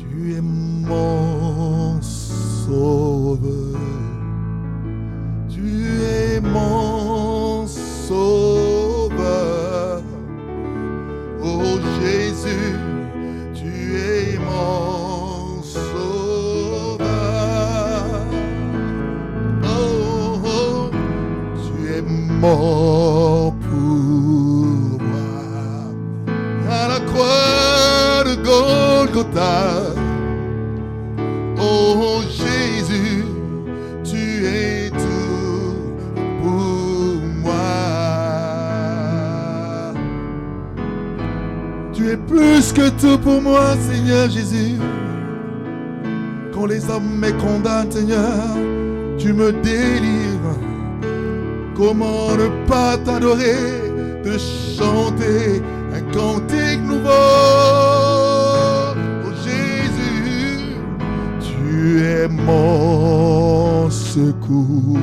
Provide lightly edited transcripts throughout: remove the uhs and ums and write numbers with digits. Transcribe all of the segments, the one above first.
Tu es mon sauveur. Tu es mon sauveur. Oh Jésus, tu es mon sauveur. Oh, oh, tu es mort pour moi. À la croix de Golgotha. Oh Jésus, tu es tout pour moi. Tu es plus que tout pour moi, Seigneur Jésus. Quand les hommes me condamnent, Seigneur, tu me délivres. Comment ne pas t'adorer, te chanter un cantique nouveau. Oh Jésus, tu es mon secours.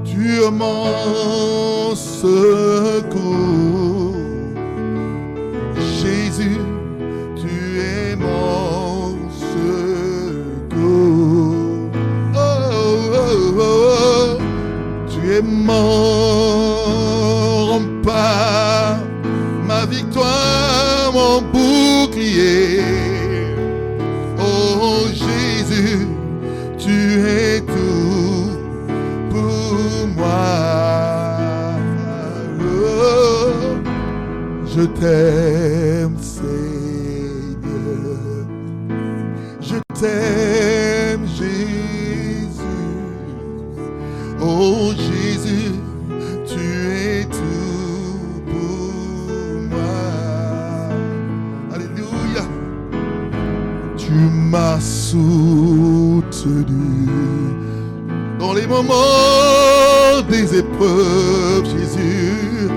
Tu es mon secours. Jésus, tu es mon secours. Oh, oh, oh, oh. Tu es mon rempart, ma victoire, mon bouclier. Oh Jésus, tu es tout pour moi. Oh, je t'aime, Seigneur. Je t'aime, Jésus. Oh Jésus, tu es tout pour moi. Alléluia. Tu m'as soutenu dans les moments des épreuves, Jésus.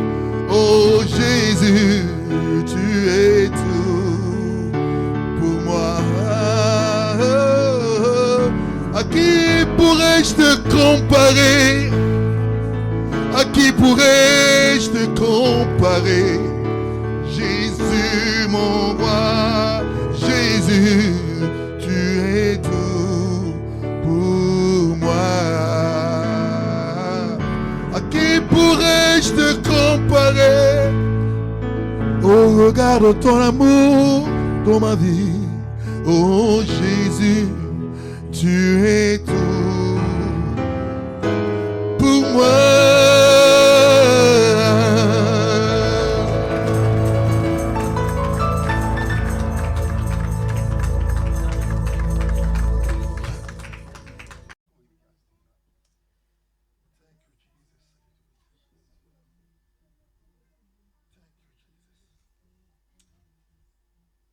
Oh Jésus, tu es tout pour moi. À qui pourrais-je te comparer? À qui pourrais-je te comparer? Jésus, mon roi, Jésus, tu es tout pour moi. À qui pourrais-je te comparer? Au regard de ton amour dans ma vie, oh Jésus, tu es tout pour moi.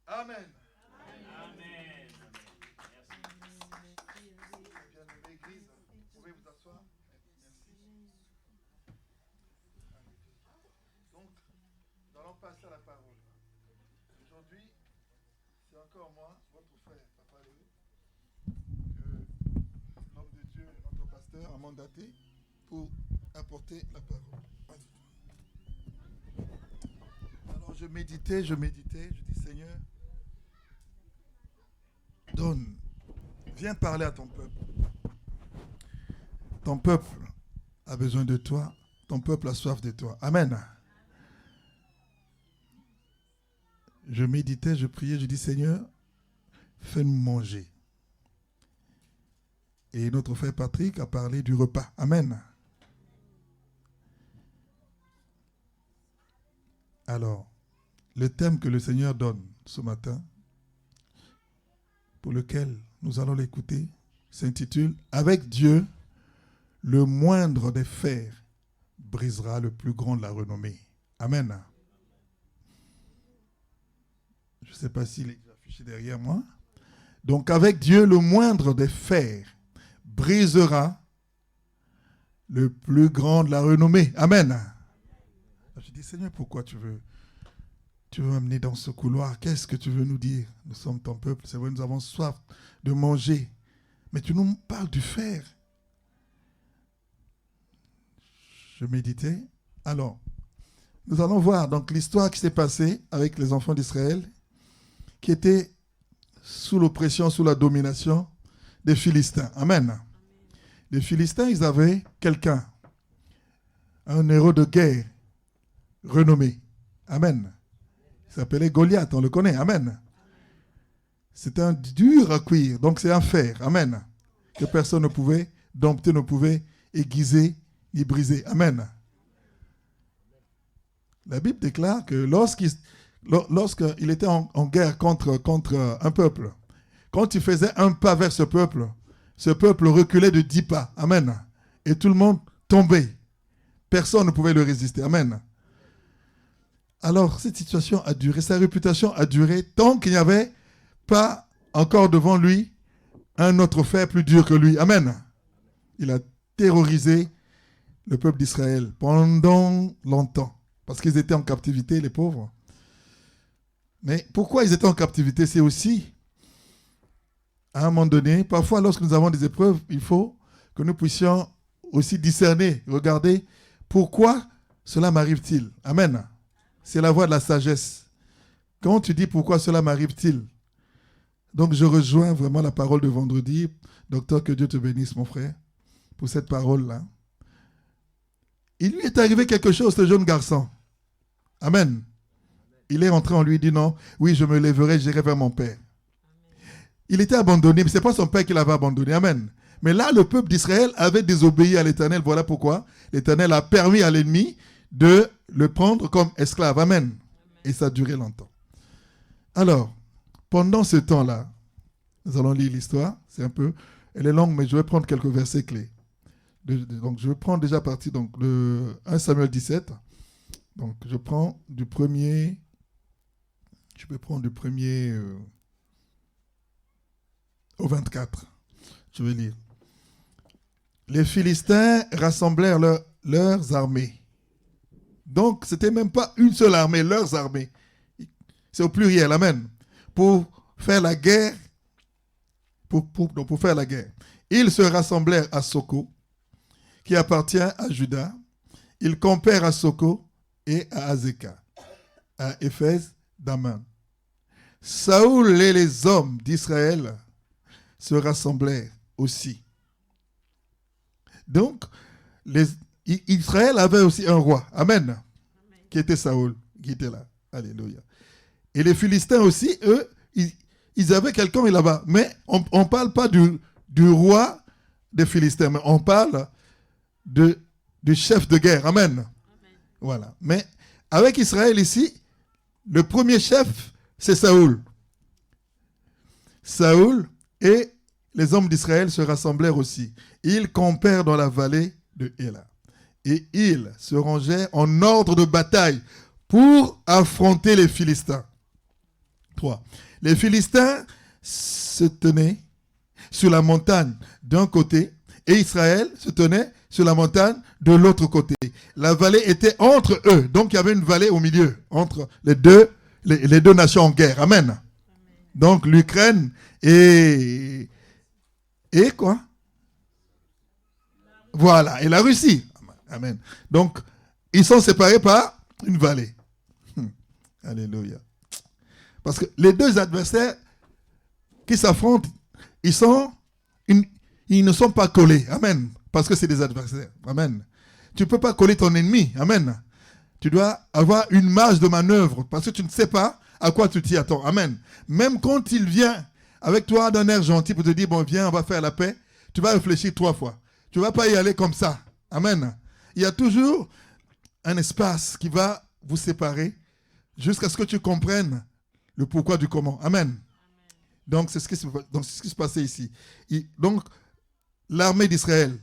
Amen. Passer à la parole. Aujourd'hui, c'est encore moi, votre frère, Papa Léo, que l'homme de Dieu, notre pasteur, a mandaté pour apporter la parole. Alors je méditais, je dis Seigneur, donne, viens parler à ton peuple. Ton peuple a besoin de toi, ton peuple a soif de toi. Amen. Je méditais, je priais, je dis Seigneur, fais-nous manger. Et notre frère Patrick a parlé du repas. Amen. Alors, le thème que le Seigneur donne ce matin, pour lequel nous allons l'écouter, s'intitule « Avec Dieu, le moindre des fers brisera le plus grand de la renommée. » Amen. Je ne sais pas s'il est affiché derrière moi. Donc, avec Dieu, le moindre des fers brisera le plus grand de la renommée. Amen. Je dis, Seigneur, pourquoi tu veux m'amener dans ce couloir? Qu'est-ce que tu veux nous dire? Nous sommes ton peuple. C'est vrai, nous avons soif de manger. Mais tu nous parles du fer. Je méditais. Alors, nous allons voir donc l'histoire qui s'est passée avec les enfants d'Israël, qui était sous l'oppression, sous la domination des Philistins. Amen. Les Philistins, ils avaient quelqu'un, un héros de guerre renommé. Amen. Il s'appelait Goliath, on le connaît. Amen. C'est un dur à cuire, donc c'est un fer. Amen. Que personne ne pouvait dompter, ne pouvait aiguiser ni briser. Amen. La Bible déclare que lorsqu'il était en guerre contre un peuple, quand il faisait un pas vers ce peuple reculait de 10 pas. Amen. Et tout le monde tombait. Personne ne pouvait le résister. Amen. Alors, cette situation a duré, sa réputation a duré tant qu'il n'y avait pas encore devant lui un autre fer plus dur que lui. Amen. Il a terrorisé le peuple d'Israël pendant longtemps. Parce qu'ils étaient en captivité, les pauvres. Mais pourquoi ils étaient en captivité? C'est aussi, à un moment donné, parfois lorsque nous avons des épreuves, il faut que nous puissions aussi discerner, regarder pourquoi cela m'arrive-t-il. Amen. C'est la voie de la sagesse. Quand tu dis pourquoi cela m'arrive-t-il, donc je rejoins vraiment la parole de vendredi. Docteur, que Dieu te bénisse, mon frère, pour cette parole-là. Il lui est arrivé quelque chose, ce jeune garçon. Amen. Il est rentré en lui, il dit non, oui, je me lèverai, j'irai vers mon père. Il était abandonné, mais ce n'est pas son père qui l'avait abandonné. Amen. Mais là, le peuple d'Israël avait désobéi à l'Éternel. Voilà pourquoi l'Éternel a permis à l'ennemi de le prendre comme esclave. Amen. Et ça a duré longtemps. Alors, pendant ce temps-là, nous allons lire l'histoire. Elle est longue, mais je vais prendre quelques versets clés. Donc, je vais prendre déjà partie de 1 Samuel 17. Donc, je prends du premier. Je peux prendre du premier au 24. Je vais lire. Les Philistins rassemblèrent leurs armées. Donc, ce n'était même pas une seule armée, leurs armées. C'est au pluriel, amen. Pour faire la guerre. Pour faire la guerre. Ils se rassemblèrent à Soko, qui appartient à Juda. Ils campèrent à Soko et à Azeka, à Éphèse d'Aman. Saoul et les hommes d'Israël se rassemblèrent aussi. Donc, Israël avait aussi un roi, amen, qui était Saoul, qui était là. Alléluia. Et les Philistins aussi, eux, ils avaient quelqu'un là-bas. Mais on ne parle pas du roi des Philistins, mais on parle du chef de guerre. Amen. Amen. Voilà. Mais avec Israël ici, le premier chef, c'est Saoul. Saoul et les hommes d'Israël se rassemblèrent aussi. Ils campèrent dans la vallée de Éla. Et ils se rangeaient en ordre de bataille pour affronter les Philistins. 3. Les Philistins se tenaient sur la montagne d'un côté et Israël se tenait sur la montagne de l'autre côté. La vallée était entre eux. Donc il y avait une vallée au milieu, entre les deux nations en guerre. Amen. Amen. Donc l'Ukraine et quoi? Voilà, et la Russie. Amen. Donc ils sont séparés par une vallée. Alléluia. Parce que les deux adversaires qui s'affrontent, ils ne sont pas collés. Amen. Parce que c'est des adversaires. Amen. Tu ne peux pas coller ton ennemi. Amen. Tu dois avoir une marge de manœuvre parce que tu ne sais pas à quoi tu t'y attends. Amen. Même quand il vient avec toi d'un air gentil pour te dire, bon, viens, on va faire la paix, tu vas réfléchir 3 fois. Tu ne vas pas y aller comme ça. Amen. Il y a toujours un espace qui va vous séparer jusqu'à ce que tu comprennes le pourquoi du comment. Amen. Donc, c'est ce qui se passait ici. Donc, l'armée d'Israël,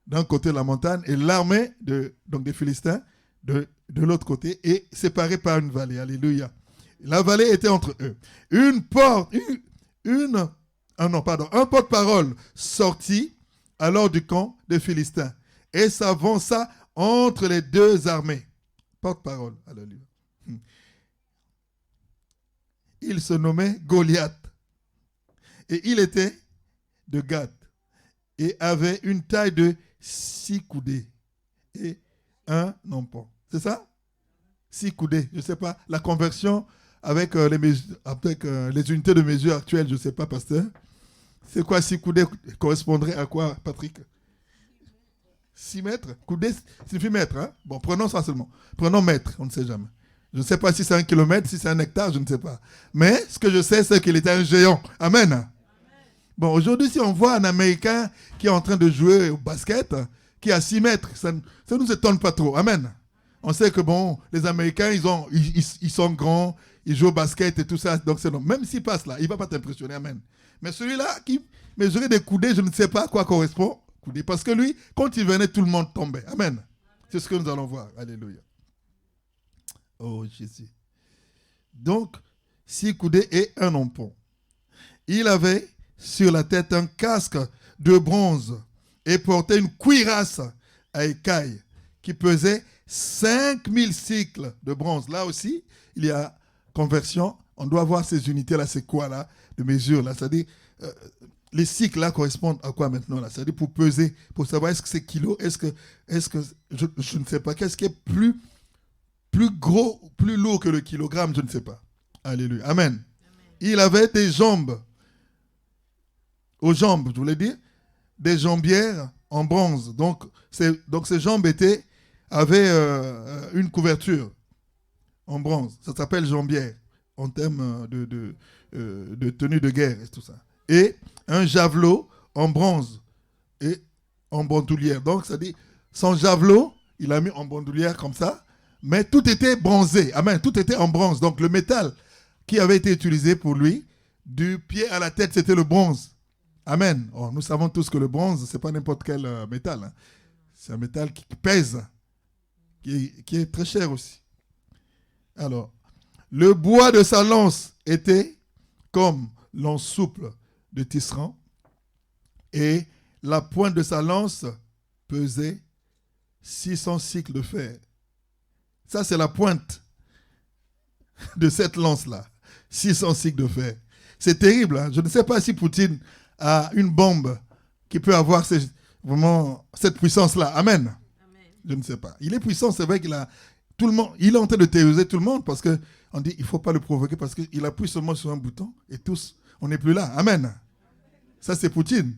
d'un côté de la montagne, et l'armée des Philistins, de l'autre côté, et séparée par une vallée. Alléluia. La vallée était entre eux. Un porte-parole sortit alors du camp des Philistins et s'avança entre les deux armées. Porte-parole. Alléluia. Il se nommait Goliath. Et il était de Gath. Et avait une taille de 6 coudées. Et un non pas. C'est ça? 6 coudées. Je ne sais pas. La conversion avec, les unités de mesure actuelles, je ne sais pas, pasteur. C'est quoi 6 coudées correspondrait à quoi, Patrick? 6 mètres? Coudées signifie mètre. Hein? Bon, prenons ça seulement. Prenons mètre, on ne sait jamais. Je ne sais pas si c'est 1 kilomètre, si c'est 1 hectare, je ne sais pas. Mais ce que je sais, c'est qu'il était un géant. Amen. Bon, aujourd'hui, si on voit un Américain qui est en train de jouer au basket, qui est à 6 mètres, ça ne nous étonne pas trop. Amen. On sait que, bon, les Américains, ils sont grands, ils jouent au basket et tout ça. Donc, c'est non. Même s'il passe là, il ne va pas t'impressionner. Amen. Mais celui-là qui mesurait des coudées, je ne sais pas à quoi correspond. Coudées, parce que lui, quand il venait, tout le monde tombait. Amen. C'est ce que nous allons voir. Alléluia. Oh, Jésus. Donc, 6 coudées et un ompon. Il avait sur la tête un casque de bronze et portait une cuirasse à écailles qui pesait 5000 cycles de bronze. Là aussi, il y a conversion. On doit voir ces unités-là, c'est quoi là, de mesure là. C'est-à-dire, les cycles là correspondent à quoi maintenant là? C'est-à-dire pour peser, pour savoir est-ce que c'est kilo, est-ce que je ne sais pas, qu'est-ce qui est plus gros, plus lourd que le kilogramme, je ne sais pas. Alléluia. Amen. Il avait des jambes. Aux jambes, je voulais dire, des jambières en bronze. Donc ces jambes avaient une couverture en bronze. Ça s'appelle jambière en termes de tenue de guerre et tout ça. Et un javelot en bronze et en bandoulière. Donc, ça dit, son javelot, il a mis en bandoulière comme ça, mais tout était bronzé. Amen. Tout était en bronze. Donc, le métal qui avait été utilisé pour lui, du pied à la tête, c'était le bronze. Amen. Oh, nous savons tous que le bronze, ce n'est pas n'importe quel métal. Hein. C'est un métal qui pèse, qui est très cher aussi. Alors, le bois de sa lance était comme lance souple de tisserand et la pointe de sa lance pesait 600 cycles de fer. Ça, c'est la pointe de cette lance-là. 600 cycles de fer. C'est terrible. Hein? Je ne sais pas si Poutine a une bombe qui peut avoir vraiment cette puissance-là. Amen. Amen. Je ne sais pas. Il est puissant, c'est vrai qu'il a tout le monde. Il est en train de terroriser tout le monde parce qu'on dit qu'il ne faut pas le provoquer parce qu'il appuie seulement sur un bouton et tous, on n'est plus là. Amen. Ça, c'est Poutine.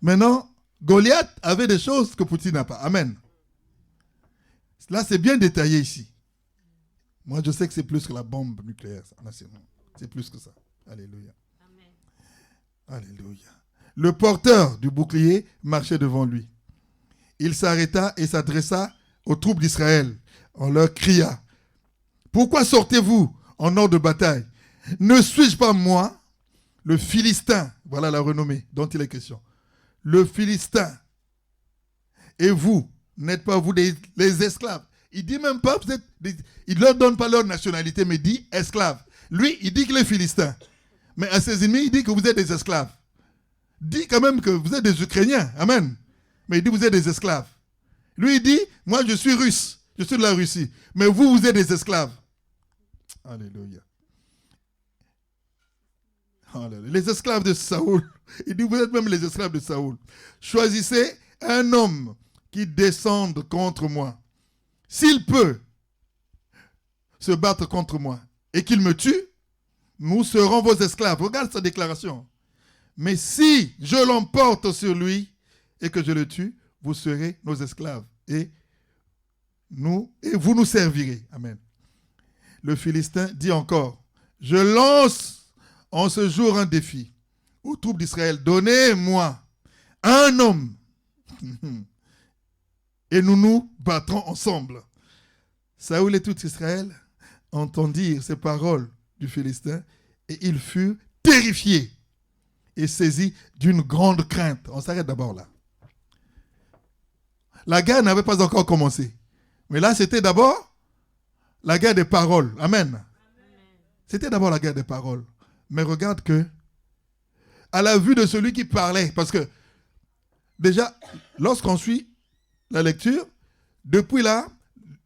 Maintenant, Goliath avait des choses que Poutine n'a pas. Amen. Là, c'est bien détaillé ici. Moi, je sais que c'est plus que la bombe nucléaire. C'est plus que ça. Alléluia. Amen. Alléluia. Le porteur du bouclier marchait devant lui. Il s'arrêta et s'adressa aux troupes d'Israël. On leur cria, « Pourquoi sortez-vous en ordre de bataille? Ne suis-je pas moi, le Philistin ?» Voilà la renommée dont il est question. « Le Philistin. Et vous, n'êtes pas vous les esclaves. » Il dit même pas, il ne leur donne pas leur nationalité, mais il dit esclaves. Lui, il dit qu'il est Philistin. Mais à ses ennemis, il dit que vous êtes des esclaves. Dit quand même que vous êtes des Ukrainiens. Amen. Mais il dit que vous êtes des esclaves. Lui, il dit, moi je suis russe. Je suis de la Russie. Mais vous êtes des esclaves. Alléluia. Alléluia. Les esclaves de Saoul. Il dit, vous êtes même les esclaves de Saoul. Choisissez un homme qui descende contre moi. S'il peut se battre contre moi et qu'il me tue, nous serons vos esclaves. Regarde sa déclaration. Mais si je l'emporte sur lui et que je le tue, vous serez nos esclaves. Et vous nous servirez. Amen. Le Philistin dit encore, je lance en ce jour un défi aux troupes d'Israël. Donnez-moi un homme et nous nous battrons ensemble. Saoul et tout Israël entendirent ces paroles du Philistin et il fut terrifié et saisi d'une grande crainte. On s'arrête d'abord là. La guerre n'avait pas encore commencé. Mais là, c'était d'abord la guerre des paroles. Amen. Amen. C'était d'abord la guerre des paroles. Mais regarde que, à la vue de celui qui parlait, parce que déjà, lorsqu'on suit la lecture, depuis là,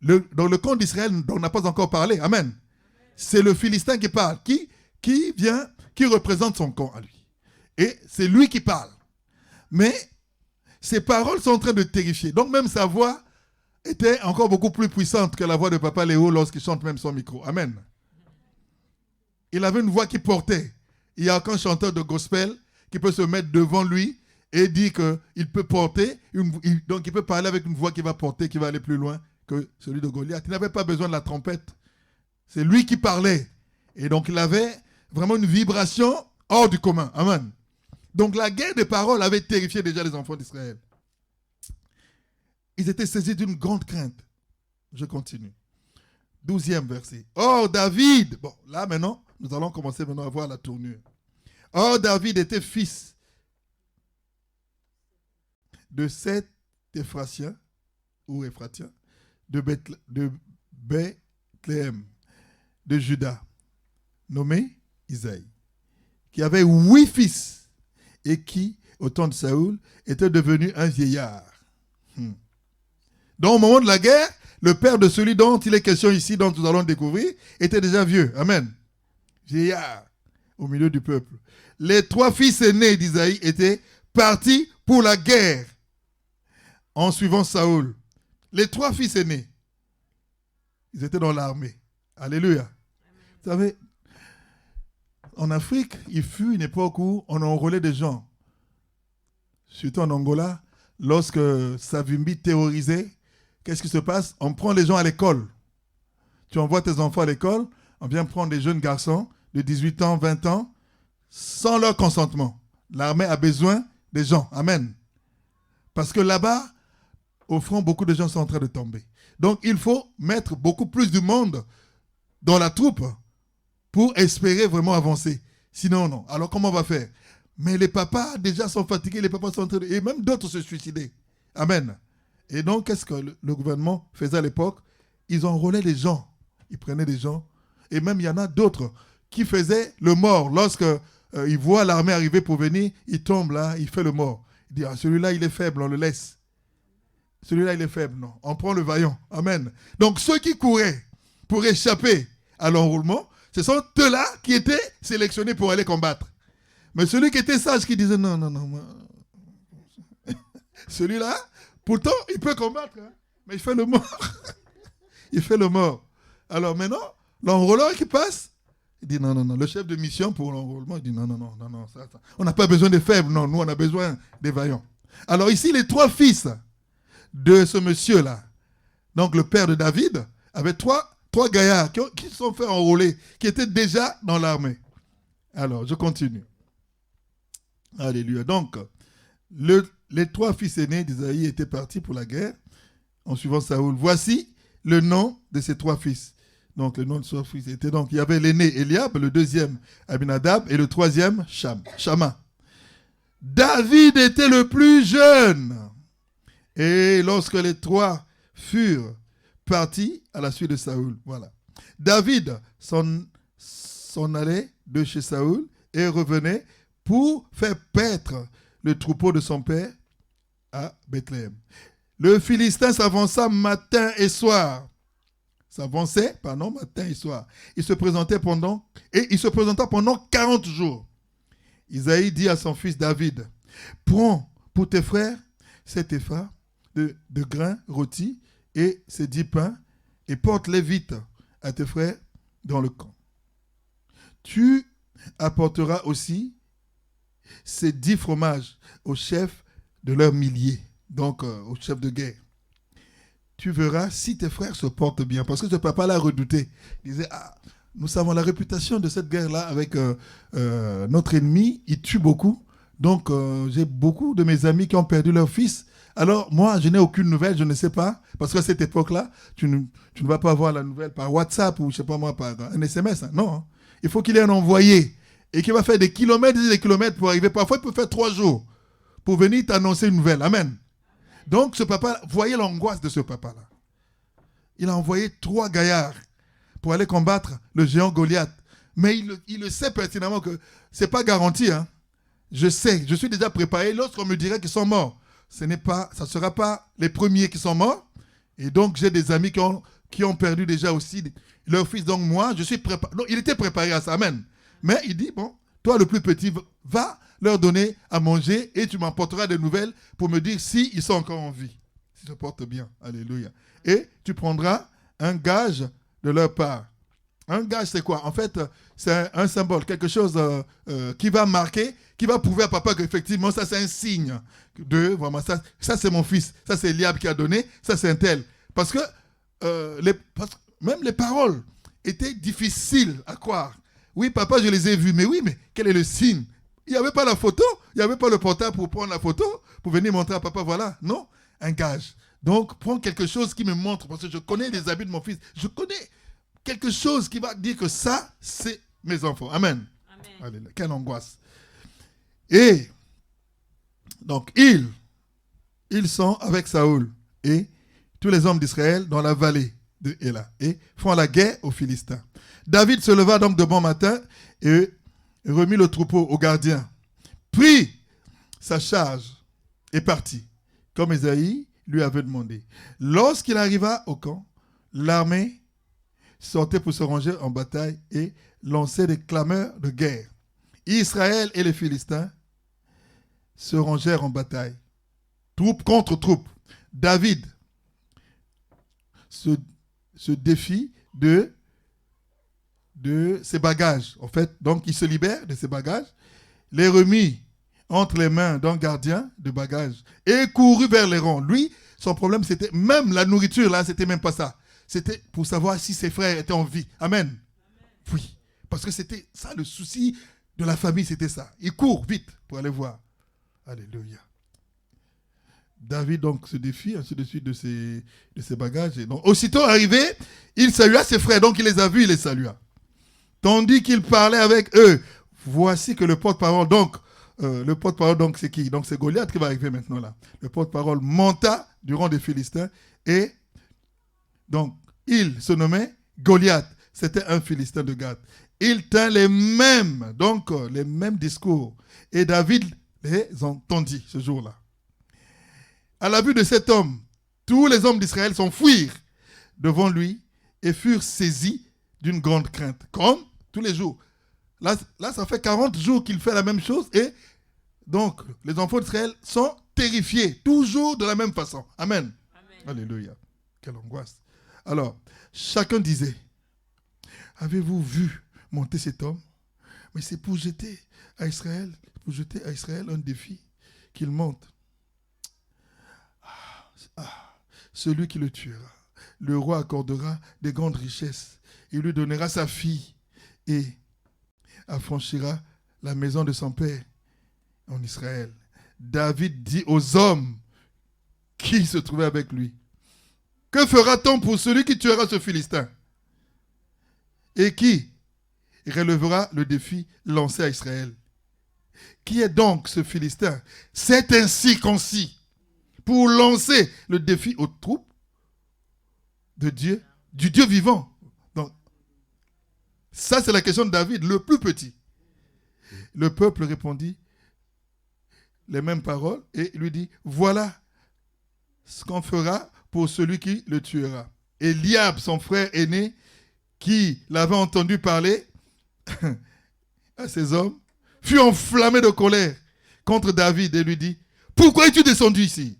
dans le camp d'Israël, on n'a pas encore parlé. Amen. C'est le Philistin qui parle, qui représente son camp à lui. Et c'est lui qui parle. Mais ses paroles sont en train de terrifier. Donc même sa voix était encore beaucoup plus puissante que la voix de Papa Léo lorsqu'il chante même son micro. Amen. il avait une voix qui portait. Il n'y a aucun chanteur de gospel qui peut se mettre devant lui et dire qu'il peut porter, donc il peut parler avec une voix qui va porter, qui va aller plus loin que celui de Goliath. Il n'avait pas besoin de la trompette. C'est lui qui parlait. Et donc il avait vraiment une vibration hors du commun. Amen. Donc la guerre des paroles avait terrifié déjà les enfants d'Israël. Ils étaient saisis d'une grande crainte. Je continue. 12e verset. Or David, bon là maintenant, nous allons commencer maintenant à voir la tournure. Or David était fils de 7 Éphratiens, ou Éphratiens, de Bethléem, de Juda, nommé Isaïe, qui avait 8 fils et qui, au temps de Saoul, était devenu un vieillard. Donc au moment de la guerre, le père de celui dont il est question ici, dont nous allons découvrir, était déjà vieux. Amen. Vieillard au milieu du peuple. Les 3 fils aînés d'Isaïe étaient partis pour la guerre en suivant Saoul. Les 3 fils aînés, ils étaient dans l'armée. Alléluia. Vous savez, en Afrique, il fut une époque où on enrôlait des gens. Surtout en Angola, lorsque Savimbi terrorisait, qu'est-ce qui se passe? On prend les gens à l'école. Tu envoies tes enfants à l'école, on vient prendre des jeunes garçons de 18 ans, 20 ans, sans leur consentement. L'armée a besoin des gens. Amen. Parce que là-bas, au front, beaucoup de gens sont en train de tomber. Donc, il faut mettre beaucoup plus de monde dans la troupe pour espérer vraiment avancer. Sinon, non. Alors, comment on va faire? Mais les papas déjà sont fatigués, les papas sont en train de... Et même d'autres se suicidaient. Amen. Et donc, qu'est-ce que le gouvernement faisait à l'époque? Ils enrôlaient les gens. Ils prenaient des gens. Et même, il y en a d'autres qui faisaient le mort. Lorsque ils voient l'armée arriver pour venir, il tombe là, il fait le mort. Il dit, ah, celui-là, il est faible, on le laisse. Celui-là, il est faible, non. On prend le vaillant. Amen. Donc, ceux qui couraient pour échapper à l'enrôlement, ce sont eux-là qui étaient sélectionnés pour aller combattre. Mais celui qui était sage, qui disait, non, celui-là, pourtant, il peut combattre, hein, mais il fait le mort. Il fait le mort. Alors maintenant, l'enrôleur qui passe, il dit non. Le chef de mission pour l'enrôlement, il dit non. Ça. On n'a pas besoin des faibles, non. Nous, on a besoin des vaillants. Alors ici, les 3 fils de ce monsieur-là, donc le père de David, avait trois gaillards qui se sont fait enrôler, qui étaient déjà dans l'armée. Alors, je continue. Alléluia. Donc, les 3 fils aînés d'Isaïe étaient partis pour la guerre en suivant Saoul. Voici le nom de ces 3 fils. Donc, le nom de ces 3 fils était donc, il y avait l'aîné Eliab, le deuxième Abinadab et le troisième Shama. David était le plus jeune. Et lorsque les 3 furent partis à la suite de Saoul, voilà. David s'en allait de chez Saoul et revenait pour faire paître le troupeau de son père à Bethléem. Le Philistin s'avança matin et soir. Matin et soir. Il se présenta pendant 40 jours. Isaïe dit à son fils David, prends pour tes frères 7 éphas de grains rôtis et ces 10 pains et porte-les vite à tes frères dans le camp. Tu apporteras aussi ces 10 fromages au chef de leurs milliers, donc au chef de guerre. Tu verras si tes frères se portent bien. Parce que ce papa-là redoutait. Il disait, nous savons la réputation de cette guerre-là avec notre ennemi. Il tue beaucoup. Donc, j'ai beaucoup de mes amis qui ont perdu leur fils. Alors, moi, je n'ai aucune nouvelle, je ne sais pas. Parce qu'à cette époque-là, tu ne vas pas avoir la nouvelle par WhatsApp ou, je ne sais pas moi, par un SMS. Hein. Non. Hein. Il faut qu'il ait un envoyé. Et qu'il va faire des kilomètres et des kilomètres pour arriver. Parfois, il peut faire 3 jours pour venir t'annoncer une nouvelle. Amen. Donc, ce papa, voyez l'angoisse de ce papa-là. Il a envoyé 3 gaillards pour aller combattre le géant Goliath. Mais il le sait pertinemment que ce n'est pas garanti. Hein. Je sais, je suis déjà préparé. Lorsqu'on me dirait qu'ils sont morts, ça ne sera pas les premiers qui sont morts. Et donc, j'ai des amis qui ont perdu déjà aussi leur fils. Donc, moi, je suis préparé. Donc, il était préparé à ça. Amen. Mais il dit, bon, toi, le plus petit, va leur donner à manger et tu m'apporteras des nouvelles pour me dire s'ils sont encore en vie. S'ils se portent bien. Alléluia. Et tu prendras un gage de leur part. Un gage, c'est quoi? En fait, c'est un symbole, quelque chose qui va marquer, qui va prouver à papa qu'effectivement, ça c'est un signe de, vraiment, ça c'est mon fils, ça c'est Eliab qui a donné, ça c'est un tel. Parce que même les paroles étaient difficiles à croire. Oui, papa, je les ai vues, mais quel est le signe? Il n'y avait pas la photo, il n'y avait pas le portable pour prendre la photo, pour venir montrer à papa, voilà. Non, un gage. Donc, prends quelque chose qui me montre, parce que je connais les habits de mon fils, je connais quelque chose qui va dire que ça, c'est mes enfants. Amen. Amen. Quelle angoisse. Et, donc, ils sont avec Saoul et tous les hommes d'Israël dans la vallée de Éla et font la guerre aux Philistins. David se leva donc de bon matin et remit le troupeau au gardien, prit sa charge et partit, comme Ésaïe lui avait demandé. Lorsqu'il arriva au camp, l'armée sortait pour se ranger en bataille et lançait des clameurs de guerre. Israël et les Philistins se rangèrent en bataille, troupe contre troupe. David se défie de ses bagages. En fait, donc il se libère de ses bagages, les remit entre les mains d'un gardien de bagages et courut vers les rangs. Lui, son problème, c'était même la nourriture, là, c'était même pas ça. C'était pour savoir si ses frères étaient en vie. Amen. Amen. Oui, parce que c'était ça le souci de la famille, c'était ça. Il court vite pour aller voir. Alléluia. David donc se défie ainsi de suite de ses bagages. Et donc, aussitôt arrivé, il salua ses frères. Donc il les a vus, il les salua. Tandis qu'il parlait avec eux, voici que le porte-parole, le porte-parole, donc c'est qui? Donc c'est Goliath qui va arriver maintenant là. Le porte-parole monta du rang des Philistins et donc il se nommait Goliath. C'était un Philistin de Gath. Il tint les mêmes discours. Et David les entendit ce jour-là. À la vue de cet homme, tous les hommes d'Israël s'enfuirent devant lui et furent saisis d'une grande crainte, comme tous les jours. Là, ça fait 40 jours qu'il fait la même chose et donc les enfants d'Israël sont terrifiés, toujours de la même façon. Amen. Amen. Alléluia. Quelle angoisse. Alors, chacun disait, avez-vous vu monter cet homme? Mais c'est pour jeter à Israël un défi qu'il monte. Celui qui le tuera, le roi accordera des grandes richesses. Il lui donnera sa fille et affranchira la maison de son père en Israël. David dit aux hommes qui se trouvaient avec lui, que fera-t-on pour celui qui tuera ce Philistin et qui relèvera le défi lancé à Israël? Qui est donc ce Philistin? C'est ainsi concis pour lancer le défi aux troupes de Dieu, du Dieu vivant. Donc, ça c'est la question de David, le plus petit. Le peuple répondit les mêmes paroles et lui dit, voilà ce qu'on fera pour celui qui le tuera. Eliab, son frère aîné, qui l'avait entendu parler à ces hommes, fut enflammé de colère contre David et lui dit, pourquoi es-tu descendu ici?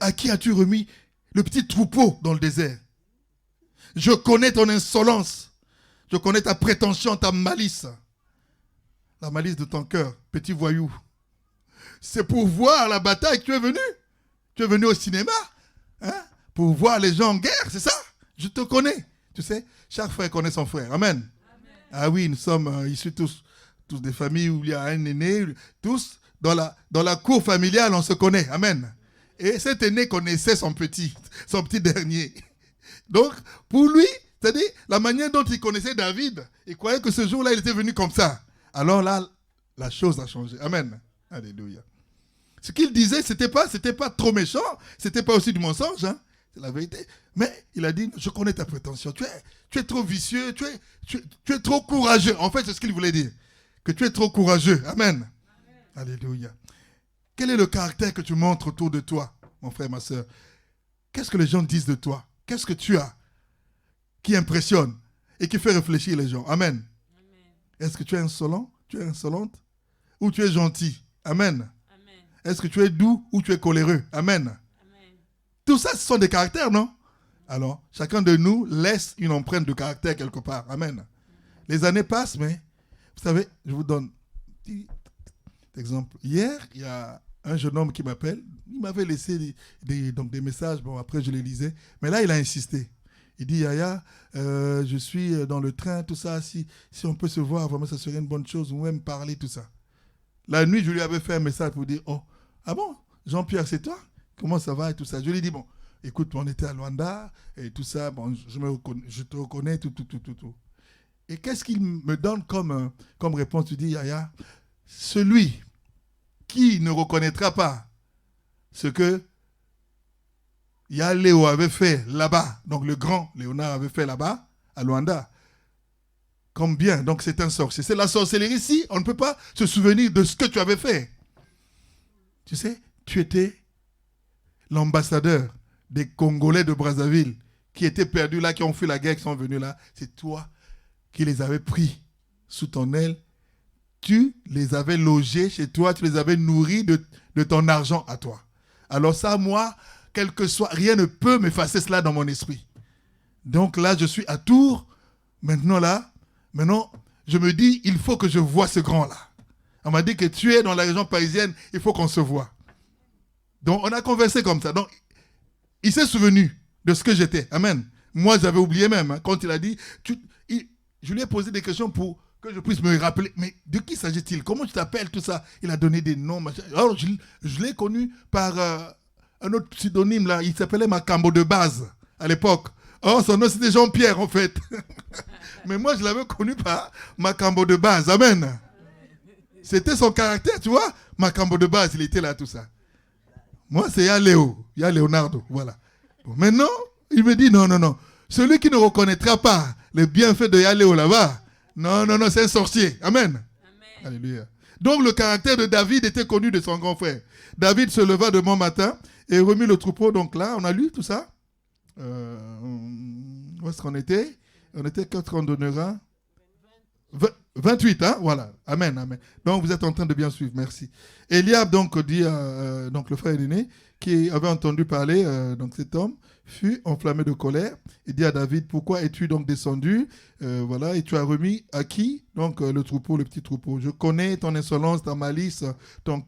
À qui as-tu remis le petit troupeau dans le désert? Je connais ton insolence. Je connais ta prétention, ta malice. La malice de ton cœur, petit voyou. C'est pour voir la bataille que tu es venu. Tu es venu au cinéma, hein, pour voir les gens en guerre, c'est ça? Je te connais. Tu sais, chaque frère connaît son frère. Amen. Amen. Ah oui, nous sommes issus tous des familles où il y a un aîné. Tous, dans la cour familiale, on se connaît. Amen. Et cet aîné connaissait son petit dernier. Donc, pour lui, c'est-à-dire la manière dont il connaissait David, il croyait que ce jour-là, il était venu comme ça. Alors là, la chose a changé. Amen. Alléluia. Ce qu'il disait, c'était pas trop méchant, c'était pas aussi du mensonge, hein. C'est la vérité. Mais il a dit, je connais ta prétention, tu es trop vicieux, tu es trop courageux. En fait, c'est ce qu'il voulait dire. Que tu es trop courageux. Amen. Amen. Alléluia. Quel est le caractère que tu montres autour de toi, mon frère, ma soeur? Qu'est-ce que les gens disent de toi? Qu'est-ce que tu as qui impressionne et qui fait réfléchir les gens? Amen. Amen. Est-ce que tu es insolent? Tu es insolente? Ou tu es gentil? Amen. Amen. Est-ce que tu es doux ou tu es coléreux? Amen. Amen. Tout ça, ce sont des caractères, non? Alors, chacun de nous laisse une empreinte de caractère quelque part. Amen. Les années passent, mais vous savez, je vous donne un petit exemple. Hier, il y a un jeune homme qui m'appelle. Il m'avait laissé des messages. Bon, après, je les lisais. Mais là, il a insisté. Il dit, Yaya, je suis dans le train, tout ça. Si on peut se voir, vraiment, ça serait une bonne chose. Ou même parler, tout ça. La nuit, je lui avais fait un message pour dire, oh, ah bon, Jean-Pierre, c'est toi? Comment ça va et tout ça. Je lui ai dit, bon, écoute, on était à Luanda et tout ça. Bon, je te reconnais, tout. Et qu'est-ce qu'il me donne comme réponse? Tu dis, Yaya, celui qui ne reconnaîtra pas ce que Léo avait fait là-bas, donc le grand Léonard avait fait là-bas, à Luanda, comme bien, donc c'est un sorcier. C'est la sorcellerie ici, on ne peut pas se souvenir de ce que tu avais fait. Tu sais, tu étais l'ambassadeur des Congolais de Brazzaville qui étaient perdus là, qui ont fait la guerre, qui sont venus là. C'est toi qui les avais pris sous ton aile. Tu les avais logés chez toi, tu les avais nourris de ton argent à toi. Alors ça, moi, quel que soit, rien ne peut m'effacer cela dans mon esprit. Donc là, je suis à Tours. Maintenant, je me dis, il faut que je voie ce grand-là. On m'a dit que tu es dans la région parisienne, il faut qu'on se voie. Donc, on a conversé comme ça. Donc, il s'est souvenu de ce que j'étais. Amen. Moi, j'avais oublié même. Hein, quand il a dit, je lui ai posé des questions pour que je puisse me rappeler. Mais de qui s'agit-il? Comment tu t'appelles, tout ça? Il a donné des noms. Machin. Alors, je l'ai connu par un autre pseudonyme, là. Il s'appelait Makambo de base, à l'époque. Oh, son nom, c'était Jean-Pierre, en fait. Mais moi, je l'avais connu par Makambo de base. Amen. C'était son caractère, tu vois. Makambo de base, il était là, tout ça. Moi, c'est Léo. Il y a Leonardo. Voilà. Bon, maintenant, il me dit non. Celui qui ne reconnaîtra pas les bienfaits de Léo là-bas, non, c'est un sorcier. Amen. Alléluia. Donc, le caractère de David était connu de son grand frère. David se leva de bon matin et remit le troupeau. Donc là, on a lu tout ça. Où est-ce qu'on était? On était quand on donnera 28, hein? Voilà. Amen. Donc, vous êtes en train de bien suivre. Merci. Eliab, donc, dit, donc le frère aîné, qui avait entendu parler, donc cet homme, fut enflammé de colère. Il dit à David, pourquoi es-tu donc descendu? Voilà, et tu as remis à qui? Donc, le troupeau, le petit troupeau. Je connais ton insolence, ta malice,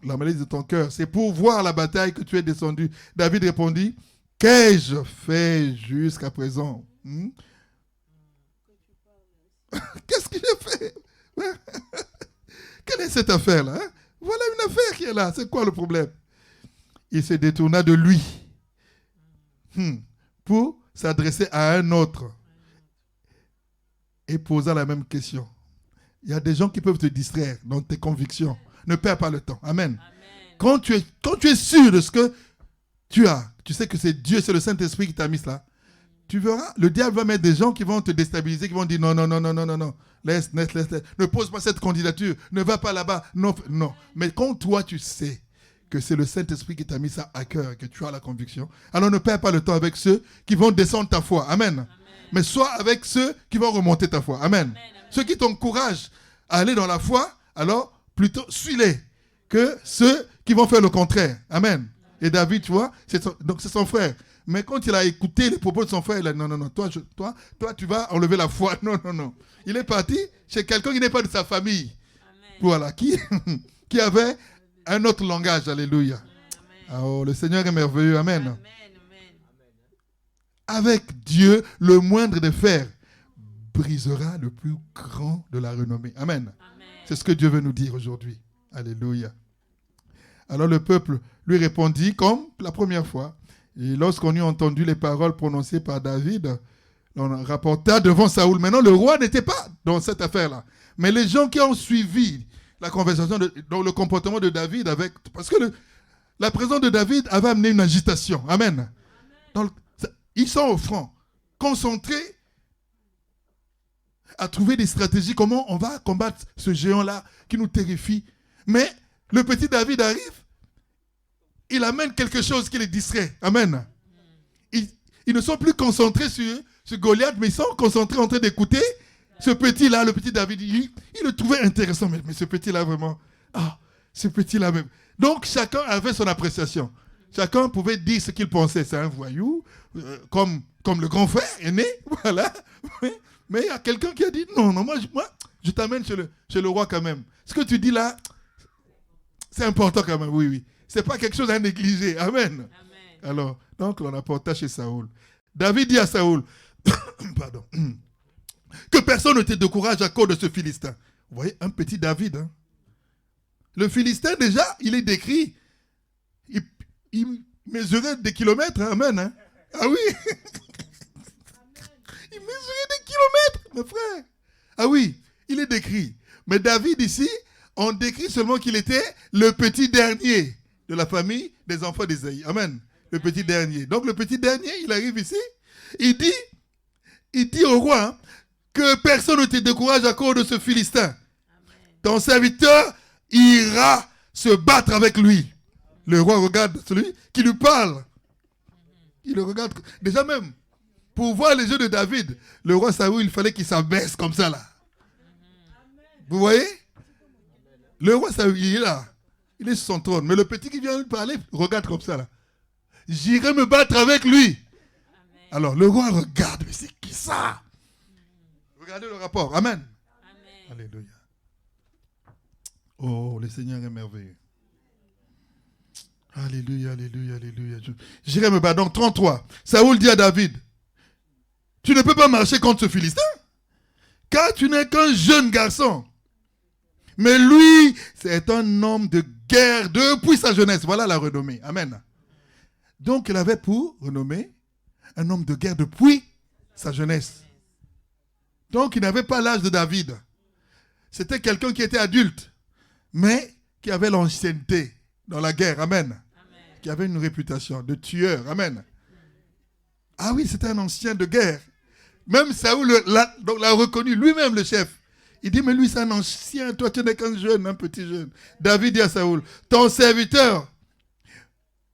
la malice de ton cœur. C'est pour voir la bataille que tu es descendu. David répondit, qu'ai-je fait jusqu'à présent? Qu'est-ce que j'ai fait? Quelle est cette affaire-là? Hein? Voilà une affaire qui est là. C'est quoi le problème? Il se détourna de lui pour s'adresser à un autre et posa la même question. Il y a des gens qui peuvent te distraire dans tes convictions. Ne perds pas le temps. Amen. Quand tu es sûr de ce que tu as, tu sais que c'est Dieu, c'est le Saint-Esprit qui t'a mis là. Tu verras, le diable va mettre des gens qui vont te déstabiliser, qui vont dire non. Laisse. Ne pose pas cette candidature. Ne va pas là-bas. Non. Mais quand toi, tu sais que c'est le Saint-Esprit qui t'a mis ça à cœur, que tu as la conviction, alors ne perds pas le temps avec ceux qui vont descendre ta foi. Amen. Mais sois avec ceux qui vont remonter ta foi. Amen. Ceux qui t'encouragent à aller dans la foi, alors plutôt suis-les que ceux qui vont faire le contraire. Amen. Et David, tu vois, c'est son frère. Mais quand il a écouté les propos de son frère, il a dit non, toi, tu vas enlever la foi. Non. Il est parti chez quelqu'un qui n'est pas de sa famille. Amen. Voilà, qui avait un autre langage. Alléluia. Oh, le Seigneur est merveilleux. Amen. Avec Dieu, le moindre des fers brisera le plus grand de la renommée. Amen. C'est ce que Dieu veut nous dire aujourd'hui. Alléluia. Alors le peuple lui répondit comme la première fois. Et lorsqu'on eut entendu les paroles prononcées par David, on rapporta devant Saoul. Maintenant, le roi n'était pas dans cette affaire-là. Mais les gens qui ont suivi la conversation, dans le comportement de David, parce que la présence de David avait amené une agitation. Amen. Donc, ils sont au front, concentrés à trouver des stratégies. Comment on va combattre ce géant-là qui nous terrifie. Mais le petit David arrive. Il amène quelque chose qui les distrait. Amen. Ils ne sont plus concentrés sur Goliath, mais ils sont concentrés en train d'écouter ce petit-là, le petit David. Il le trouvait intéressant, mais ce petit-là vraiment. Ce petit-là même. Donc chacun avait son appréciation. Chacun pouvait dire ce qu'il pensait. C'est un voyou, comme le grand frère aîné, voilà. Mais il y a quelqu'un qui a dit, non, moi je t'amène chez le roi quand même. Ce que tu dis là, c'est important quand même, oui. C'est pas quelque chose à négliger. Amen. Alors, donc on apporta chez Saoul. David dit à Saoul, pardon, que personne ne te décourage à cause de ce Philistin. Vous voyez, un petit David. Hein. Le Philistin, déjà, il est décrit. Il mesurait des kilomètres. Hein, amen. Hein. Ah oui. Il mesurait des kilomètres, mes frères. Ah oui, il est décrit. Mais David, ici, on décrit seulement qu'il était le petit dernier de la famille des enfants d'Ésaïe. Amen. Le petit dernier. Donc, le petit dernier, il arrive ici. Il dit au roi, hein, que personne ne te décourage à cause de ce Philistin. Amen. Ton serviteur ira se battre avec lui. Le roi regarde celui qui lui parle. Il le regarde. Déjà même, pour voir les yeux de David, le roi Saoul, il fallait qu'il s'abaisse comme ça là. Vous voyez? Le roi Saoul, il est là. Il est sur son trône. Mais le petit qui vient lui parler, regarde comme ça là. J'irai me battre avec lui. Amen. Alors le roi regarde, mais c'est qui ça? Regardez le rapport. Amen. Amen. Alléluia. Oh, le Seigneur est merveilleux. Alléluia, alléluia, alléluia. J'irai me battre. Donc 33. Saoul dit à David, tu ne peux pas marcher contre ce Philistin, car tu n'es qu'un jeune garçon. Mais lui, c'est un homme de guerre depuis sa jeunesse. Voilà la renommée. Amen. Donc il avait pour renommée un homme de guerre depuis sa jeunesse. Donc il n'avait pas l'âge de David. C'était quelqu'un qui était adulte, mais qui avait l'ancienneté dans la guerre. Amen. Amen. Qui avait une réputation de tueur. Amen. Ah oui, c'était un ancien de guerre. Même Saoul l'a reconnu, lui-même le chef. Il dit, mais lui c'est un ancien, toi tu n'es qu'un jeune, un petit jeune. David dit à Saoul, ton serviteur.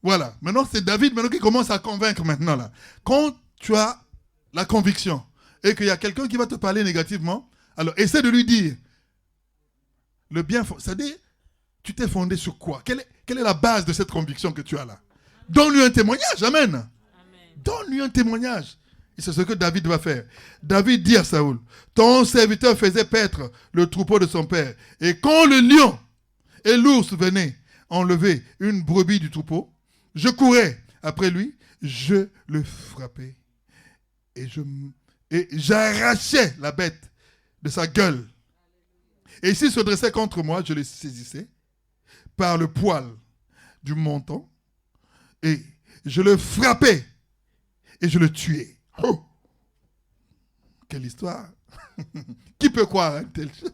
Voilà, maintenant c'est David qui commence à convaincre maintenant là. Quand tu as la conviction et qu'il y a quelqu'un qui va te parler négativement, alors essaie de lui dire le bien, c'est-à-dire, tu t'es fondé sur quoi? Quelle est la base de cette conviction que tu as là? Donne-lui un témoignage, amen. Amen. Donne-lui un témoignage. Et c'est ce que David va faire. David dit à Saoul, ton serviteur faisait paître le troupeau de son père. Et quand le lion et l'ours venaient enlever une brebis du troupeau, je courais après lui, je le frappais et j'arrachais la bête de sa gueule. Et s'il se dressait contre moi, je le saisissais par le poil du menton et je le frappais et je le tuais. Oh! Quelle histoire! Qui peut croire à une telle chose?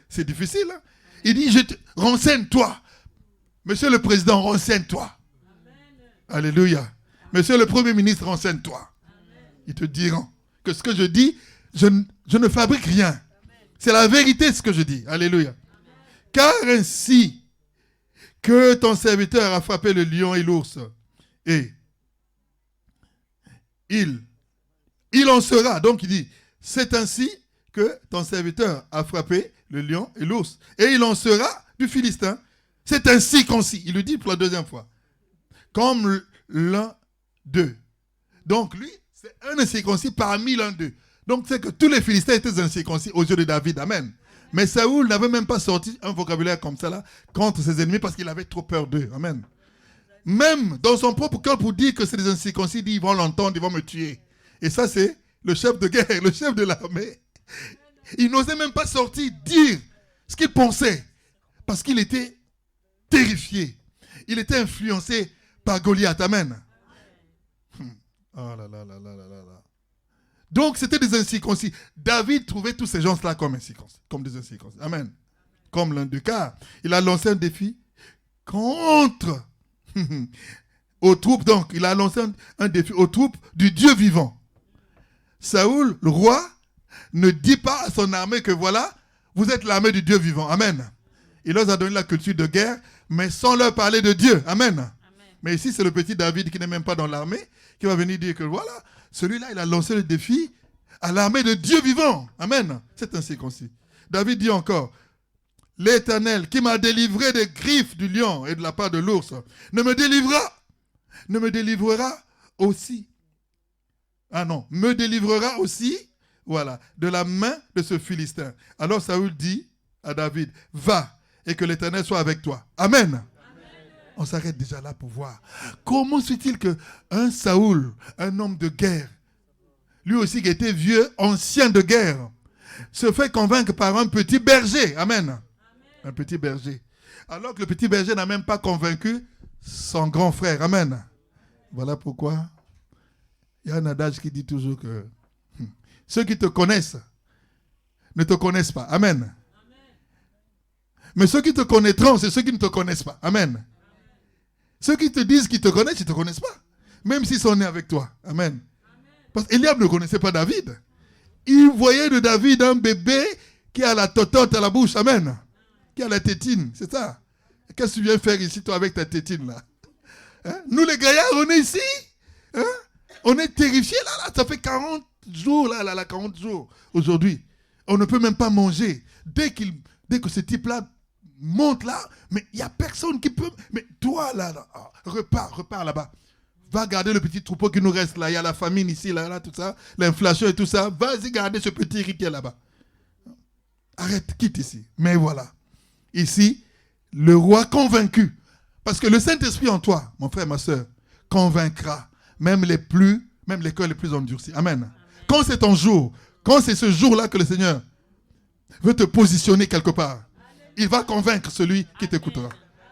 C'est difficile. Hein? Il dit, renseigne-toi. Monsieur le Président, renseigne-toi. Alléluia. Monsieur le Premier ministre, renseigne-toi. Ils te diront que ce que je dis, je ne fabrique rien. C'est la vérité ce que je dis. Alléluia. Car ainsi que ton serviteur a frappé le lion et l'ours, et il en sera. Donc il dit, c'est ainsi que ton serviteur a frappé le lion et l'ours. Et il en sera du Philistin. C'est ainsi qu'ainsi. Il le dit pour la deuxième fois. Comme l'un d'eux. Donc lui, c'est un incirconcis parmi l'un d'eux. Donc c'est que tous les Philistins étaient incirconcis aux yeux de David. Amen. Mais Saoul n'avait même pas sorti un vocabulaire comme ça là contre ses ennemis parce qu'il avait trop peur d'eux. Amen. Même dans son propre cœur pour dire que c'est des incirconcis, il dit ils vont l'entendre, ils vont me tuer. Et ça c'est le chef de guerre, le chef de l'armée. Il n'osait même pas sortir dire ce qu'il pensait parce qu'il était terrifié. Il était influencé par Goliath. Amen. Oh là là là là là là. Donc c'était des incirconcis. David trouvait tous ces gens-là comme incirconcis, comme des incirconcis. Amen. Comme l'un d'eux. Car il a lancé un défi contre aux troupes. Donc il a lancé un défi aux troupes du Dieu vivant. Saoul, le roi, ne dit pas à son armée que voilà, vous êtes l'armée du Dieu vivant. Amen. Il leur a donné la culture de guerre, mais sans leur parler de Dieu. Amen. Amen. Mais ici, c'est le petit David qui n'est même pas dans l'armée, qui va venir dire que voilà, celui-là, il a lancé le défi à l'armée de Dieu vivant. Amen. C'est incirconcis. David dit encore, l'Éternel qui m'a délivré des griffes du lion et de la part de l'ours, ne me délivrera ne me délivrera aussi. Ah non, me délivrera aussi, voilà, de la main de ce Philistin. Alors Saül dit à David, va et que l'Éternel soit avec toi. Amen. Amen. On s'arrête déjà là pour voir. Comment se fait-il qu'un Saül, un homme de guerre, lui aussi qui était vieux, ancien de guerre, se fait convaincre par un petit berger. Amen. Amen. Un petit berger. Alors que le petit berger n'a même pas convaincu son grand frère. Amen. Voilà pourquoi il y a un adage qui dit toujours que ceux qui te connaissent ne te connaissent pas. Amen. Amen. Mais ceux qui te connaîtront, c'est ceux qui ne te connaissent pas. Amen. Amen. Ceux qui te disent qu'ils te connaissent, ils ne te connaissent pas. Même s'ils sont nés avec toi. Amen. Amen. Parce qu'Éliab ne connaissait pas David. Il voyait de David un bébé qui a la totote à la bouche. Amen. Qui a la tétine. C'est ça. Qu'est-ce que tu viens faire ici, toi, avec ta tétine, là? Hein? Nous, les gaillards, on est ici. Hein? On est terrifiés, là. Ça fait 40 jours, là, 40 jours. Aujourd'hui, on ne peut même pas manger. Dès que ce type-là monte là, mais il n'y a personne qui peut... Mais toi, là, repars là-bas. Va garder le petit troupeau qui nous reste là. Il y a la famine ici, là, tout ça. L'inflation et tout ça. Vas-y garder ce petit riz qui est là-bas. Arrête, quitte ici. Mais voilà. Ici, le roi convaincu. Parce que le Saint-Esprit en toi, mon frère, ma soeur, convaincra même les cœurs les plus endurcis. Amen. Amen. Quand c'est ton jour, quand c'est ce jour-là que le Seigneur veut te positionner quelque part, il va convaincre celui qui t'écoutera.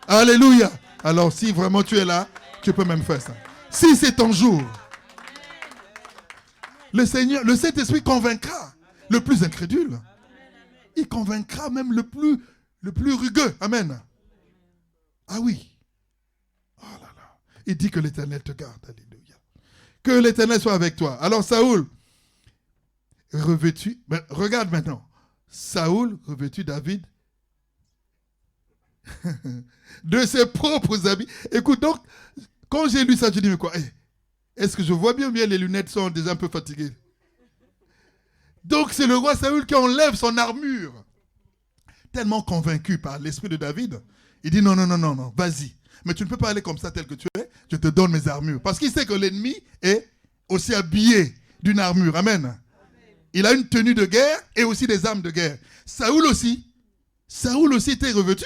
Alléluia. Alors si vraiment tu es là, tu peux même faire ça. Si c'est ton jour, le Saint-Esprit convaincra le plus incrédule. Il convaincra même le plus rugueux. Amen. Ah oui. Oh là là. Il dit que l'Éternel te garde. Alléluia. Que l'Éternel soit avec toi. Alors Saül, revêtu, regarde maintenant. Saül, revêtu David de ses propres habits. Écoute, donc, quand j'ai lu ça, je dis, mais quoi, est-ce que je vois bien les lunettes sont déjà un peu fatiguées? Donc, c'est le roi Saül qui enlève son armure. Tellement convaincu par l'esprit de David, il dit, non, vas-y. Mais tu ne peux pas aller comme ça tel que tu es, je te donne mes armures. Parce qu'il sait que l'ennemi est aussi habillé d'une armure. Amen. Il a une tenue de guerre et aussi des armes de guerre. Saül aussi était revêtu.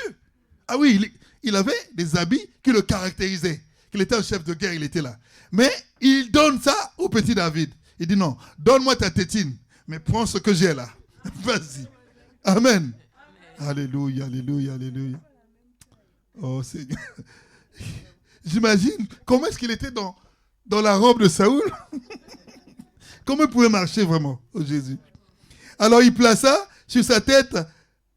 Ah oui, il avait des habits qui le caractérisaient. Qu'il était un chef de guerre, il était là. Mais il donne ça au petit David. Il dit non, donne-moi ta tétine, mais prends ce que j'ai là. Vas-y. Amen. Alléluia, alléluia, alléluia. Oh Seigneur. J'imagine comment est-ce qu'il était dans la robe de Saül. Comment il pouvait marcher vraiment, oh Jésus. Alors il plaça sur sa tête